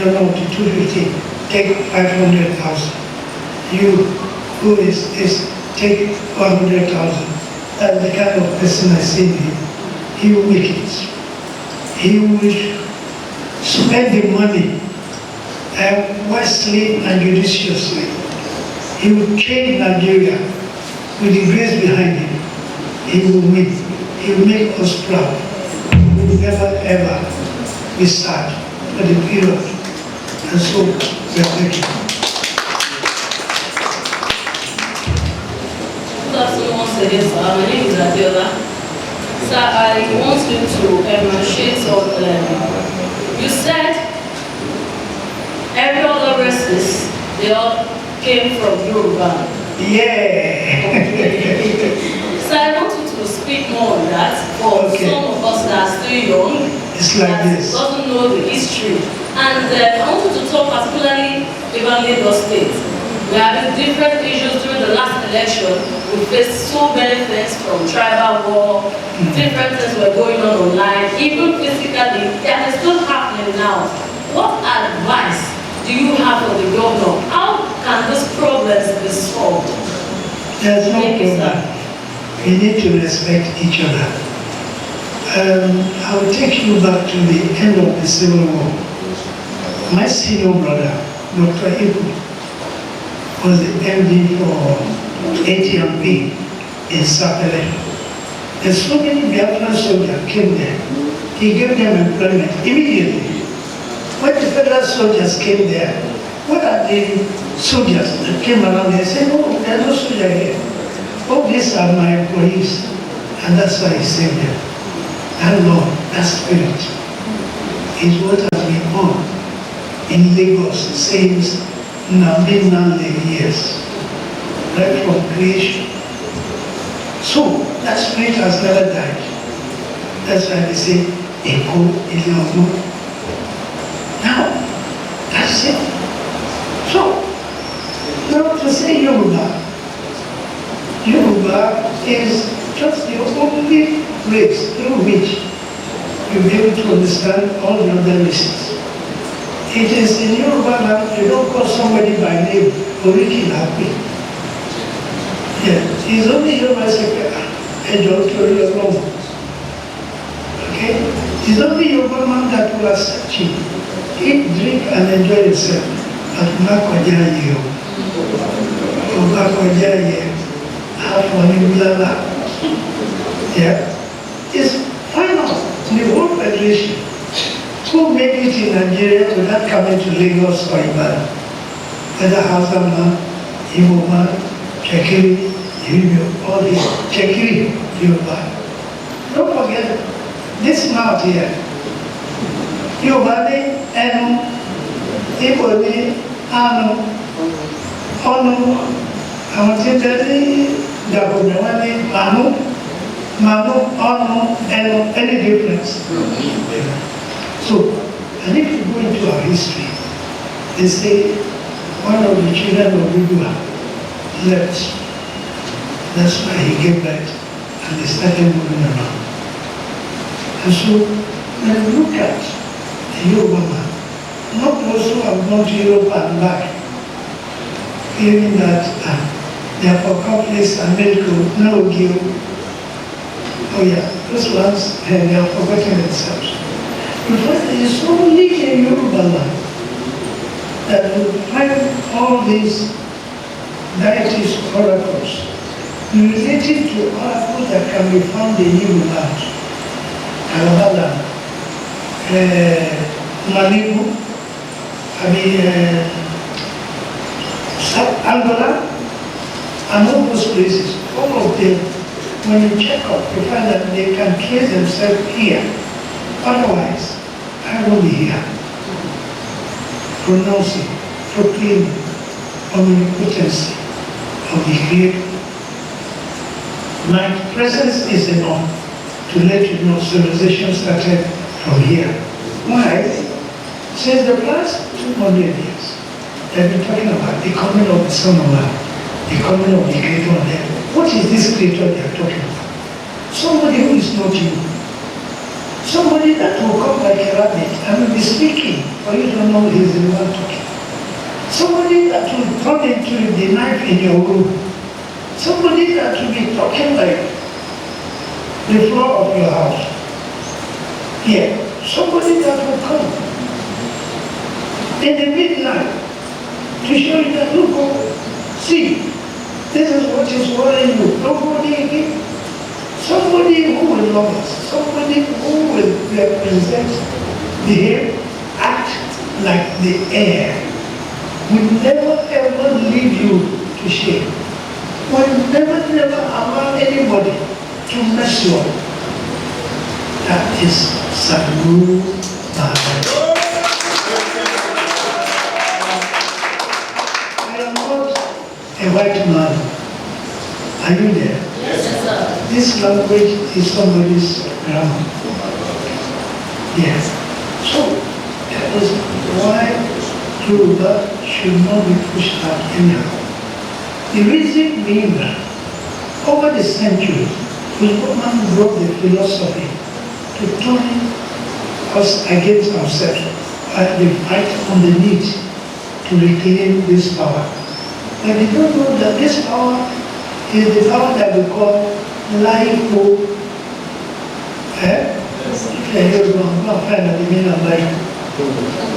don't know the 250, take 500,000. You who is take 100,000. That's the kind of person I see him. He will make it. He will spend the money wisely and judiciously. He will change Nigeria with the grace behind him. He will win. He will make us proud. We will never ever be sad for the period. And so we are making. Good afternoon once again, sir. My name is Adela. Sir, I want you to enunciate on you said every other races, they all came from Yoruba. Yeah. So I want you to speak more on that for some of us that are still young, it's like that this. doesn't know the history. And I want you to talk particularly about Lagos State. We are having different issues during the last election. We faced so many things from tribal war, different things were going on online, even physically, and it's still happening now. what advice do you have for the governor? How can these problems be solved? There's no Thank you, sir. problem. We need to respect each other. I will take you back to the end of the Civil War. My senior brother, Dr. Ibu, was the MD for ATMP in Sapele. There's so many Biafran soldiers came there. He gave them employment immediately. When the federal soldiers came there, what are the soldiers that came around there? They said, no, there's no soldier here. All these are my employees. And that's why he saved them. That Lord, that spirit is what has been on in Lagos since now years, right from creation. So that spirit has never died. That's why they say, Elohim. Now, that's it. So, now to say Yoruba is just the only place through which you'll be able to understand all the other races. It is in Yoruba land, you don't call somebody by name, Oriki Happy. Yeah, he's only Yoruba secretary, okay? He's only Yoruba man that will accept you. Eat, drink, and enjoy yourself. But not Kwajaye. Yeah. It's final. The whole federation. Who made it in Nigeria without coming to Lagos or Ibadan? Whether Hausa man, Igbo man, Chekiri, Yoruba, all these. Chekiri, Yoruba. Don't forget this mouth here. Yoruba ni Enu, Igbo ni Anu, Onu, àwọn tí ń bẹ ní Gabon wọn ní Manu, Onu, Enu, any difference? So, and if you go into our history, they say one of the children of Udua left. That's why he gave birth, and they started moving around. And so, when you look at the Yoruba man, not those who have gone to Europe and back, hearing that they are for companies and medical, no give. Oh yeah, those ones, they are forgetting themselves. In fact, it is only in Yoruba land that you find all these deities, oracles, related to oracles that can be found in Yoruba land. Alabala, Malibu, Angola, and all those places, all of them, when you check up, you find that they can trace themselves here. Otherwise, I will be here, pronouncing, proclaiming omnipotency of the Creator. My presence is enough to let you know civilization started from here. Why? Since the last 200 years, they've been talking about the coming of the Son of Man, the coming of the Creator on earth. What is this Creator they are talking about? Somebody who is not you. Somebody that will come like a rabbit and will be speaking, for you don't know he is the one talking. Somebody that will turn into the knife in your room. Somebody that will be talking like the floor of your house. Yeah, somebody that will come in the midnight to show you that, look, see, this is what is worrying you. Don't go there again. Somebody who will love us, somebody who will represent, behave, act like the air, will never ever leave you to shame. Will never allow anybody to mess you up. That is Satguru Maharaj. I am not a white man. Are you there? Yes, sir. This language is somebody's grammar. Yes. So, that is why Yoruba should not be pushed out anyhow. The reason being that, over the centuries, Woman brought the philosophy to turn us against ourselves, fight on the need to reclaim this power. But they don't know that this power is the power that we call life.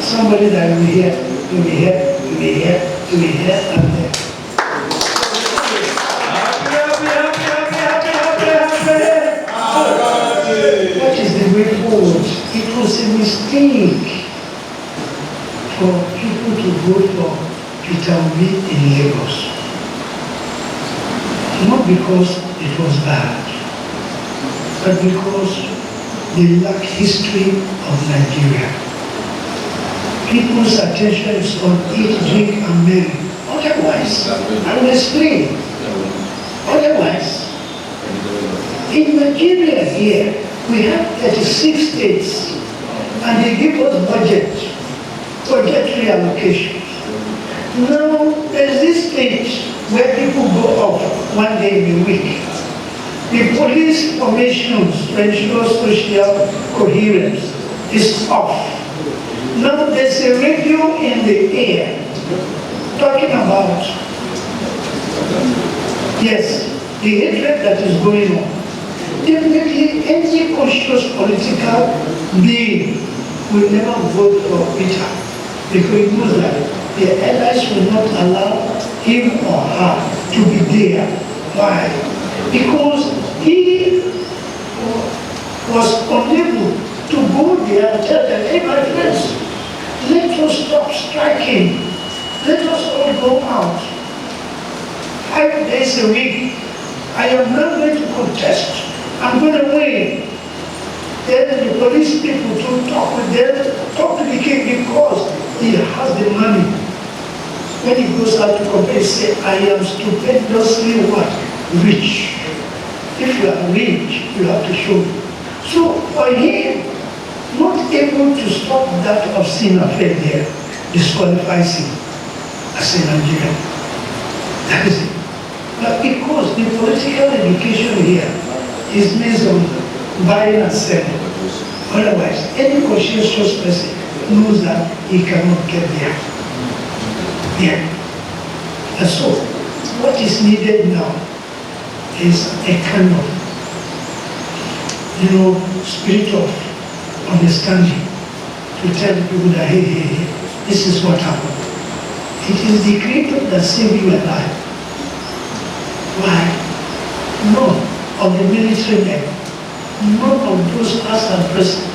Somebody that will be here, will be here, will be here, will be here, and there. What is the way forward? It was a mistake for people to vote for Peter Obi in Lagos. Not because it was bad, but because they lack history of Nigeria. People's attention is on eat, drink, and marry. Otherwise, I will explain. Otherwise, in Nigeria here, we have 36 states, and they give us budgetary allocations. Now, there's this stage where people go off one day in a week. The police formations to ensure social coherence is off. Now, there's a radio in the air talking about, yes, the hatred that is going on. Definitely, any conscious political being will never vote for Peter, because he knows that the allies will not allow him or her to be there. Why? Because he was unable to go there and tell them, hey my friends, let us stop striking. Let us all go out. 5 days a week, I am not going to contest. I'm going to win. Then the police people to talk with them, talk to the king because he has the money. When he goes out to compete, say, I am stupendously what? Rich. If you are rich, you have to show. So for him, not able to stop that obscene affair there, disqualifies him as a Nigerian. That is it. But because the political education here is based on buying and selling. Otherwise, any conscientious person knows that he cannot get there. Yeah. And so, what is needed now is a kind of, spirit of understanding to tell people that, hey, this is what happened. It is the Creator that saved you and I. Why? No. Of the military men, none of those past and present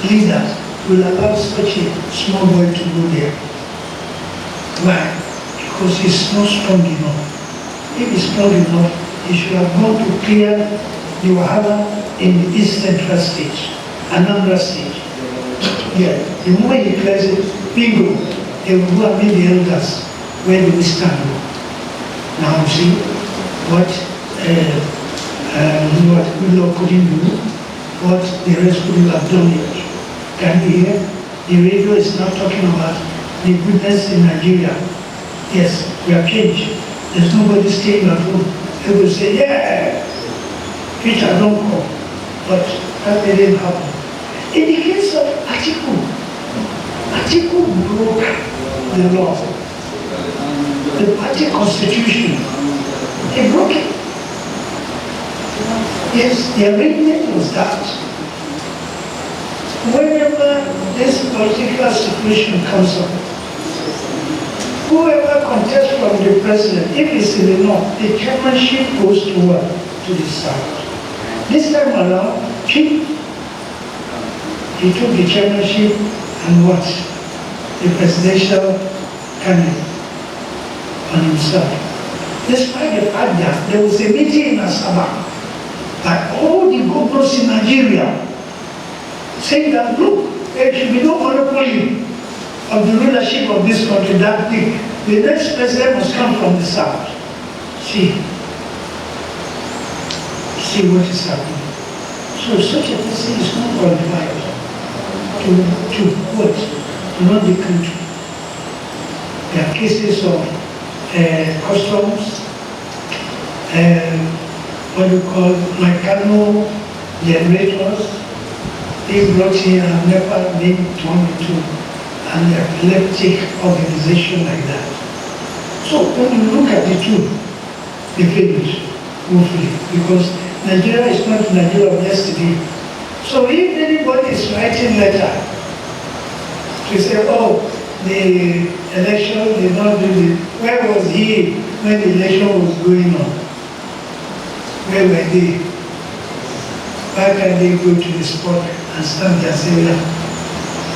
leaders will allow such a small boy to go there. Why? Because he's not strong enough. If he's strong enough, he should have gone to clear the Wahala in the East Central State, Anambra State. Yeah, the moment he clears it, bingo, they will go and meet the elders where they will stand. Now you see what Goodluck couldn't do, what the rest couldn't have done it. Can you hear? The radio is now talking about the goodness in Nigeria. Yes, we have changed. There's nobody staying at home. They will say, yeah, Peter, don't come. But that didn't happen. In the case of Atiku broke the law. The party constitution, they broke it. Yes, the arrangement was that whenever this political situation comes up, whoever contests from the president, if it's in the north, the chairmanship goes to what? To the south. This time around, he took the chairmanship and what? The presidential candidate on himself. Despite the fact that there was a meeting in Asaba by all the governors in Nigeria saying that, look, there should be no monopoly of the rulership of this country, that the next president must come from the south. See what is happening. So such a person is not qualified to run the country. There are cases of customs, what we call mechanical generators, they brought here and never been turned into an epileptic organization like that. So when you look at the two, they failed, hopefully, because Nigeria is not Nigeria of yesterday. So if anybody is writing letter to say, oh, the election did not do it, where was he when the election was going on? Where were they? Why can't they go to the spot and stand there and say, well,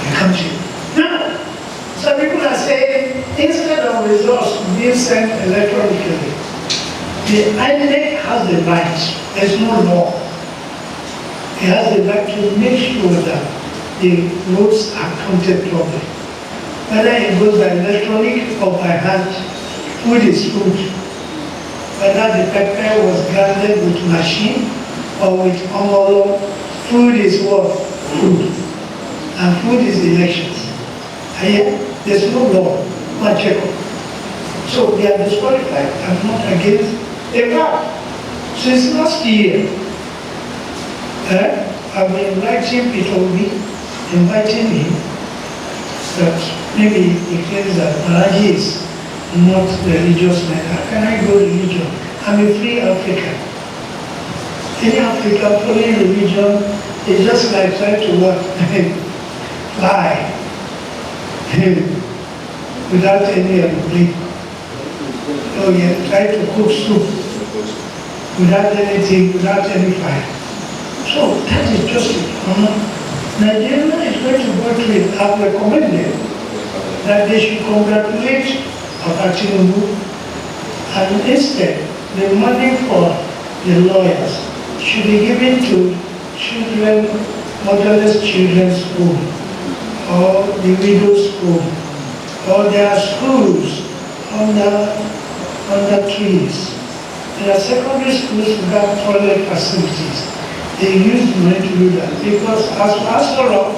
the country? No! Some people are saying, instead of results being sent electronically, the INEC has the right, there's no law. It has the right to make sure that the votes are counted properly. Whether it goes by electronic or by hand, food is food. Whether the pepper was grounded with machine or with omolo, food is what? Food. And food is elections. And yet, there's no law, no check. So they are disqualified. I'm not against. In fact, since last year, I've been writing Peter Obi, inviting him that maybe he claims that Maharaj is not religious man. How can I go religion? I'm a free African. Any African following religion is just like trying to work, fly without any aeroplane. Oh yeah, try to cook soup without anything, without any fire. So that is just it. Nigeria is going to go to it. I've recommended that they should congratulate Tinubu, and instead the money for the lawyers should be given to children, motherless children's home, or the widow's home, or there are schools under trees. There are secondary schools without toilet facilities. They use money to do that because as for all,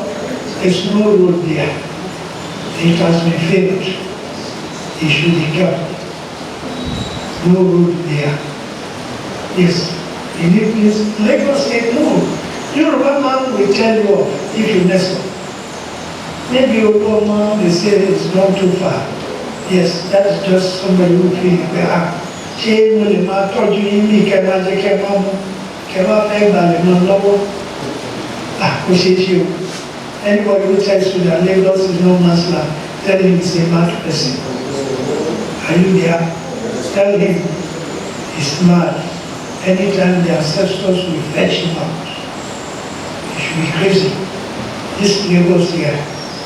there's no road there. It has been failed. It should be kept. No road there. Yes. In Lagos State, no. Yoruba man will tell you off if you mess up. Maybe Yoruba man, they say it's gone too far. Yes, that's just somebody who feels well. Anybody who tells you that Lagos is no man's land, tell him he's a mad person. Are you there? Tell him he's mad. Anytime the ancestors will fetch him out, he should be crazy. This Lagos here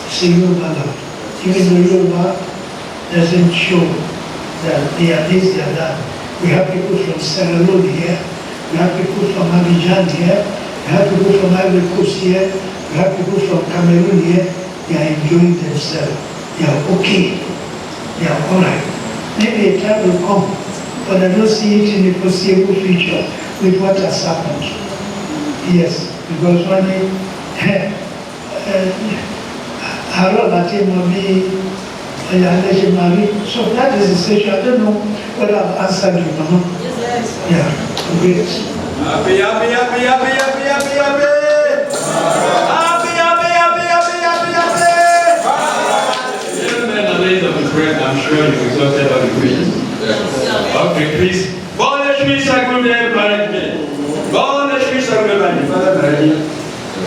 is a Yoruba land. Even though Yoruba doesn't show that they are this, they are that. We have people from Sierra Leone here, we have people from Abidjan here, we have people from Ivory Coast here, we have people from Cameroon here. They are enjoying themselves. They are okay. They are alright. Maybe a time will come, but I don't see it in the foreseeable future with what has happened. Yes, because one day, so that is the situation. I don't know whether I've answered you, Mama. Yes. Yeah, great. Happy, happy, happy, happy, happy, happy, happy. Happy, happy, happy, happy, happy, happy. Gentlemen and ladies of the prayer, I'm sure you've exhausted all the questions. Okay, please. Bon Lashmi Satguru Maharaj. Bon Lashmi Satguru Maharaj. Father Maharaj,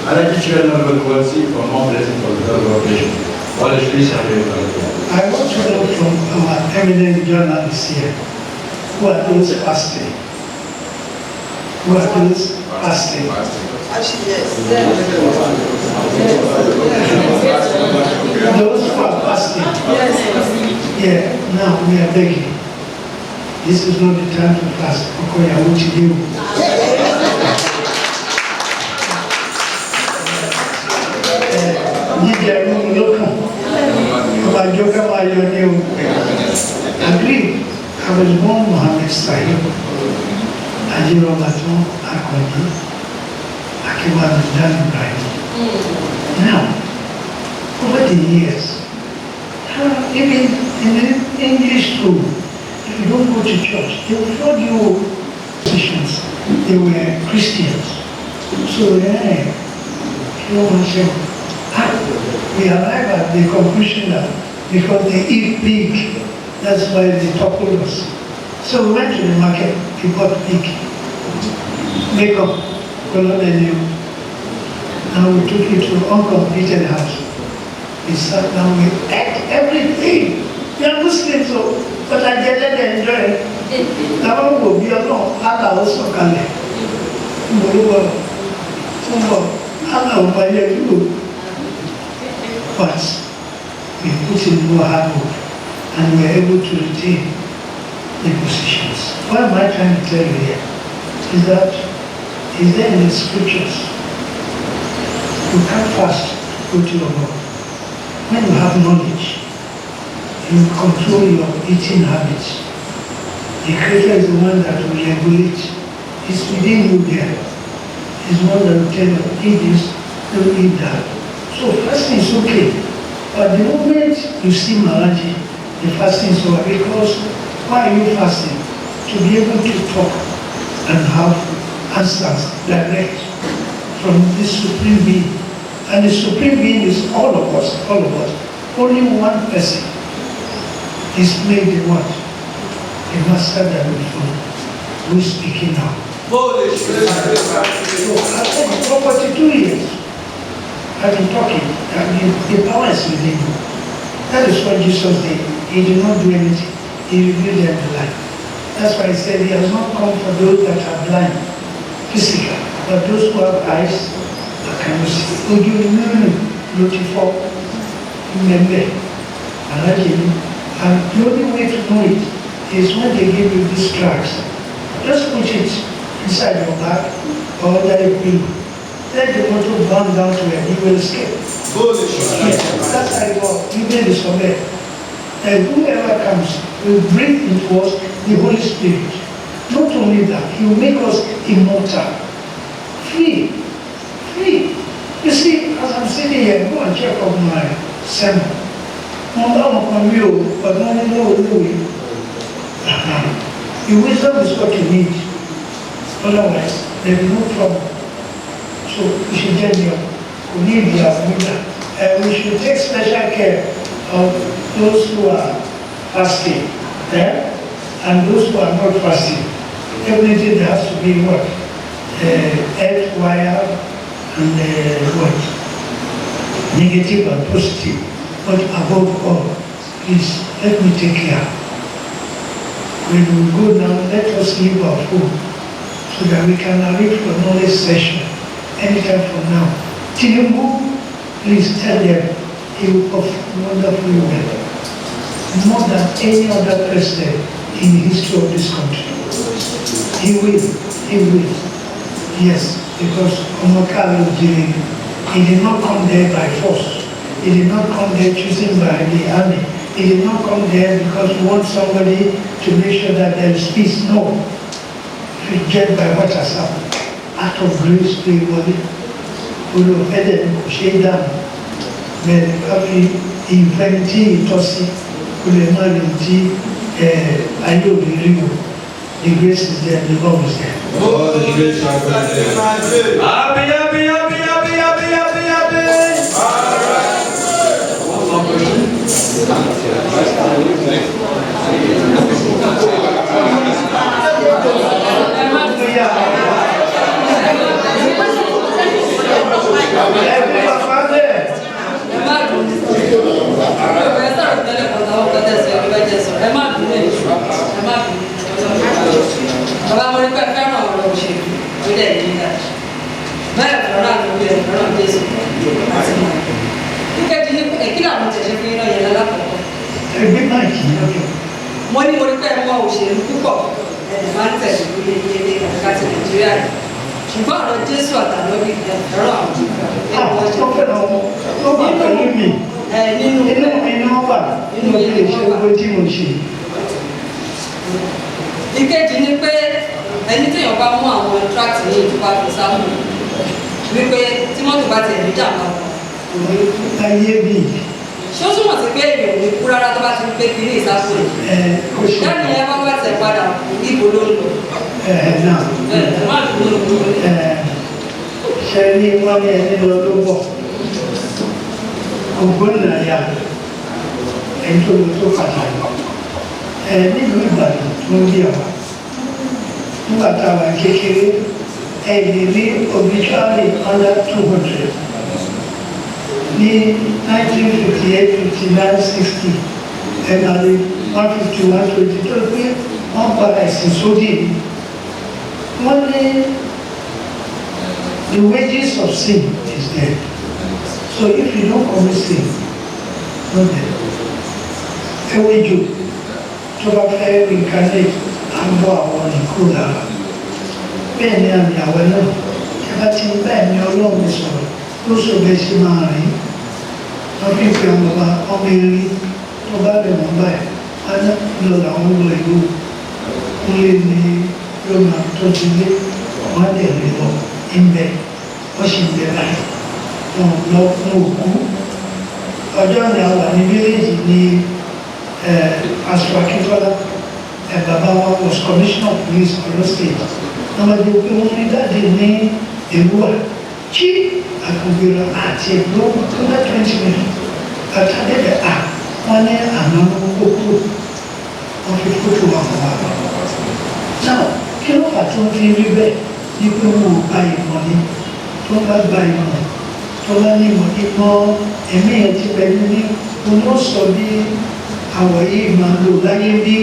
I like to share another quality for more blessing for the whole operation. Bon Lashmi Satguru Maharaj. I want to know from our eminent journalists here, who are those fasting? Who are those fasting? Actually, yes. Those who are fasting. Yeah, now we are begging. This is not the time to fast. Okay, I want to do. Agreed. I was born Mohammed Sahib, Ajirobaton, Akwadi, Akiba Ibrahim. Now, over the years, even in the English school, if you don't go to church, they will flog you positions. They were Christians. So, you know myself, we arrive at the conclusion that because they eat pig, that's why they toppled us. So we went to the market, we bought pig, makeup, color menu. Now we took it to an uncompleted house. We sat down, we ate everything. We are Muslims, so, but I didn't enjoy it. Now we will be alone, Allah also can. Allah will buy you. But we put in more hard work and we are able to retain the positions. What am I trying to tell you here? Is there in the scriptures? You can't fast go to your God. When you have knowledge, you control your eating habits. The Creator is the one that will regulate. It's within you there. He's the one that will tell you, eat this, don't eat that. So fasting is okay. But the moment you see Maharaji, the fasting is over. Because why are you fasting? To be able to talk and have answers direct from the Supreme Being. And the Supreme Being is all of us, all of us. Only one person is made the what? The master that we follow, who is speaking now. So after 42 years, I've been talking, the power is within you. That is what Jesus did. He did not do anything. He revealed them the light. That's why he said he has not come for those that are blind, physical, but those who have eyes that can see. And the only way to know it is when they give you these tracks. Just put it inside your bag or under your pillow. Let the motor burn down to where you will escape. Yes, that's how it works. You made this for there. And whoever comes will bring into us the Holy Spirit. Not only that, he will make us immortal. Free. Free. You see, as I'm sitting here, go and check out my sermon. But not in no way. The wisdom is what you need. Otherwise, there will be no trouble. So we should get there. We need the wisdom. We should take special care of those who are fasting, and those who are not fasting. Everything there has to be what? Earth wire and what? Negative and positive. But above all, please let me take care. When we go now, let us leave our food so that we can arrange for knowledge session anytime from now. Tinubu, please tell them he will perform wonderfully well. More than any other president in the history of this country. He will. Yes, because Omakalo he did not come there by force. He did not come there chosen by the army. He did not come there because we want somebody to make sure that there is peace. No. We judge by what has happened. Out of grace, we will have had a shade down. But inventing Tosi, the grace is there, the love is there. Oh, the grace of God. Happy. All right. One more question. Mo ní mo rí pé ẹ̀mọ́ òṣèlú púpọ̀ ẹ̀dẹ̀ máa ń tẹ̀lé lórí ilé àti Nàìjíríà rẹ̀. Ṣùgbọ́n ọ̀rọ̀ Jésù àtàlọ́bí ẹ̀rọ àwọn ìkejì ni pé ẹni tí èèyàn bá mú àwọn tíráàtì ní ìjọba fi sáwọn wípé tí mọ́tò bá ti ẹ̀rí jàmbá kan ṣé ó túmọ̀ sí pé èèyàn ò ní kú rárá tó bá ti ń gbé kiri ìsáfù rẹ̀ dáni ẹ bá wá tẹ̀ padà ìbò ló ń lò. Ṣé ní wọ́n ní ẹni lọ ló bọ̀ ògbónà ya ẹni tó pàtàkì nílùú Ìbàdàn tó ń bí àwa nígbà tá a wà kékeré lè rí obituary under 200 ní 1958, 59, 60 ẹ̀nàlẹ́ 150, 120 tó pé wọ́n pa ẹ̀sìn sódì wọ́n ní the wages of sin is death. So if you don't commit sin, no death. Ẹwé jù tó bá fẹ́ reincarnate à ń bọ́ àwọn ìkúrò lára. Bẹ́ẹ̀ ni àmì àwẹ̀ náà, ẹ bá ti ń bá ẹ̀mí Ọlọ́run sọ̀rọ̀ ló sọ bẹ́ẹ̀ sí máa rìn. Wọ́n fi ń fi ọmọ eré tó bá bẹ̀ wọ́n báyìí, wọ́n á lọ làwọn lọ ìlú. Ilé ni yóò máa tó ti lé, wọ́n á dẹ̀ rí lọ ìbẹ̀, wọ́n sì ń bẹ̀ báyìí. Wọ́n lọ fún òkú. Ọjọ́ ni a wà ní fíléèjì ní Pastor Akíntola, bàbá wa was commissioner of police Ọ̀yọ́ state. Wọ́n máa di pé wọ́n ní dáàdi ní Èrúwà tí àgbègbè àti ègbó tó bá 20 minutes. Àtàlẹ́bẹ̀ wọ́n ní àná kókó. Wọ́n fi kókó wà fún wa. Náà kí ló fà tó ń fi rí bẹ́ẹ̀ ní pé wọn ò gba ìmọ̀ ni tó bá gba ìmọ̀ tó bá ní ìmọ̀ ẹ̀mí ẹ̀ ti pẹ̀lú ní oníṣọ́ bí àwọ̀ yìí máa lò láyé bí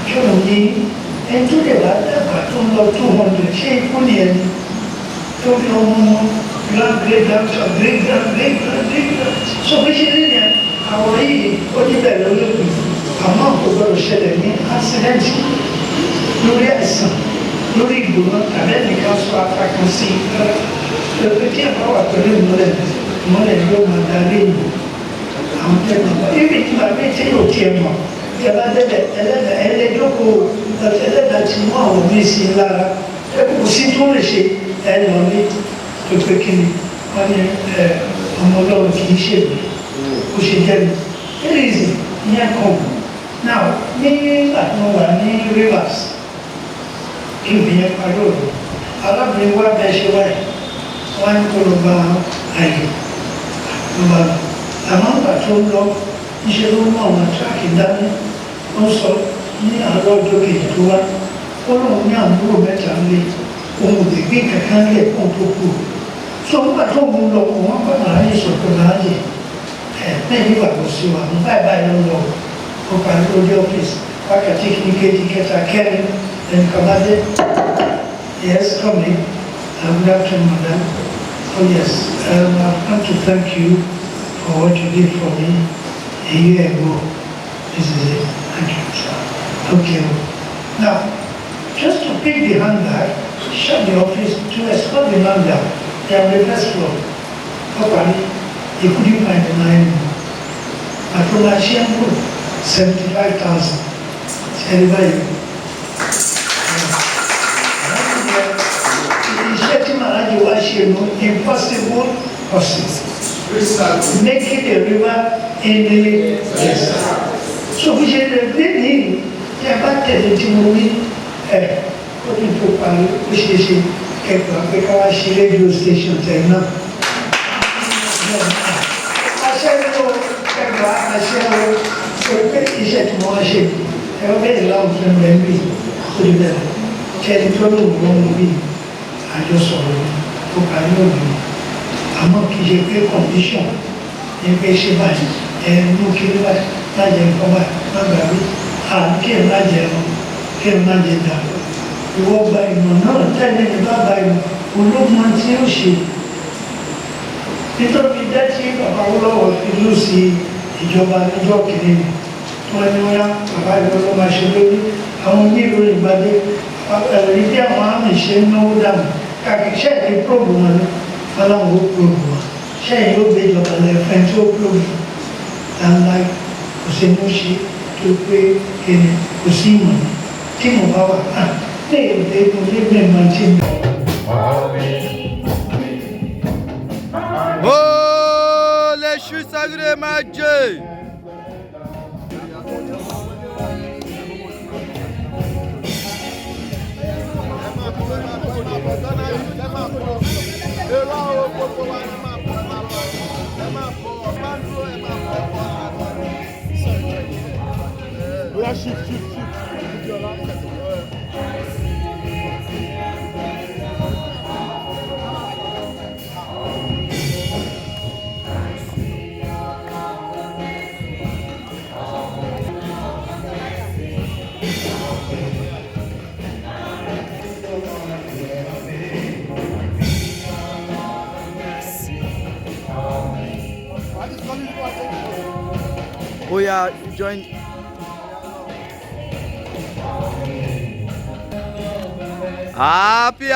ṣòro ní ẹni tó lè bá dàgbà tó ń lọ 200 ṣé ikú ni ẹni tó fi ọmọ great so bí ṣe ní ni àwọ̀ yìí ó ní bẹ̀rẹ̀ olóògùn àmọ́ kò gbọdọ̀ ṣẹlẹ̀ ní accident lórí àìsàn lórí ìgbóná tàbí ẹnìkan sọ apákan sí lọ́pẹ́ tí ẹ̀kọ́ wà pẹ̀lú ìmọ́lẹ̀ yóò máa darí ìlú àwọn tẹ́lẹ̀ ibi tí bàbá tí yóò tiẹ̀ mọ̀ ìjọba ẹlẹ́dà ẹlẹ́dọ́kọ̀ ẹlẹ́dà ti mú àwọn mí sí lára kò sí tó lè ṣe ẹnà ní pẹ̀pẹ́ kìíní wọ́n ní ọmọ ọlọ́run kì í ṣe mí kò ṣe jẹ́ mi ẹlẹ́sì ìyẹn kan náà ní àtúnwò wà ní rivers ìbìyẹn parí ọ̀rọ̀ alábìnrin wa bẹ́ẹ̀ ṣe wáyé wọ́n ń kó lọ bá àyè ló bá lọ àmọ́ ìgbà tó ń lọ níṣẹ́ ló mú àwọn tíráàkì dání ó ń sọ ní àárọ̀ ọjọ́ kejì tó wá ó lóun ní àbúrò mẹ́ta lé ohun òdìgbé kankan lé ẹ̀kọ́ tó kù so nígbà tó ń lọ wọ́n bá màá yẹ sọ̀tọ̀ láàyè bẹ́ẹ̀ nígbà tó sí wa nígbà báyìí ló lọ ó parí lórí ọ́fíìsì wákàtí kìíní kejì kẹta kẹrin ẹnìkan bá dé yes come in good afternoon madam oh yes I want to thank you for what you did for me a year ago. This is it. Thank you, sir. Okay. Now, just to pick the handbag, shut the office to escort the man down. They are on the first floor. Okay. They couldn't find the man. But from my shampoo, 75,000. Everybody. Impossible possible. Making the river in the so we should really about the movie putting to Paris, which is a radio station. I said, I very loud from memory. I just saw it. Àmọ́ kì í ṣe pé condition ní pé ṣe báyìí mú kí ló báyìí lájẹ nǹkan báyìí má gbàgbé kí ẹ má jẹ ẹran kí ẹ má jẹ dà ìwọ gba ìmọ̀ náà tẹ́lẹ̀ ní bá gba ìmọ̀ ológun tí ó ṣe nítorí jẹ́ tí bàbá Awólọ́wọ̀ fi lù sí ìjọba níjọ́ kìíní wọ́n ní wọ́n yá bàbá ìwọ ló máa ṣe lórí àwọn oníròyìn gbadé ẹ̀rí bí àwọn àmì ṣe ń náwó dànù kàkì ṣẹ́ẹ̀kì próòbù wọn ni Ọlọ́run ó próòbù wọn ṣẹ́yìn yóò gbé ìjọba lẹ́fẹ̀ẹ́ tí ó próòbù láńláì kò sí mú ṣe tó pé ẹni kò sí ìmọ̀ tí mo bá wà á lè dé mo lé mẹ́ma tí mi. Oh, les chutes Satguru Maharaj. Ẹ máa yeah, shift. Oh yeah, join. Happy.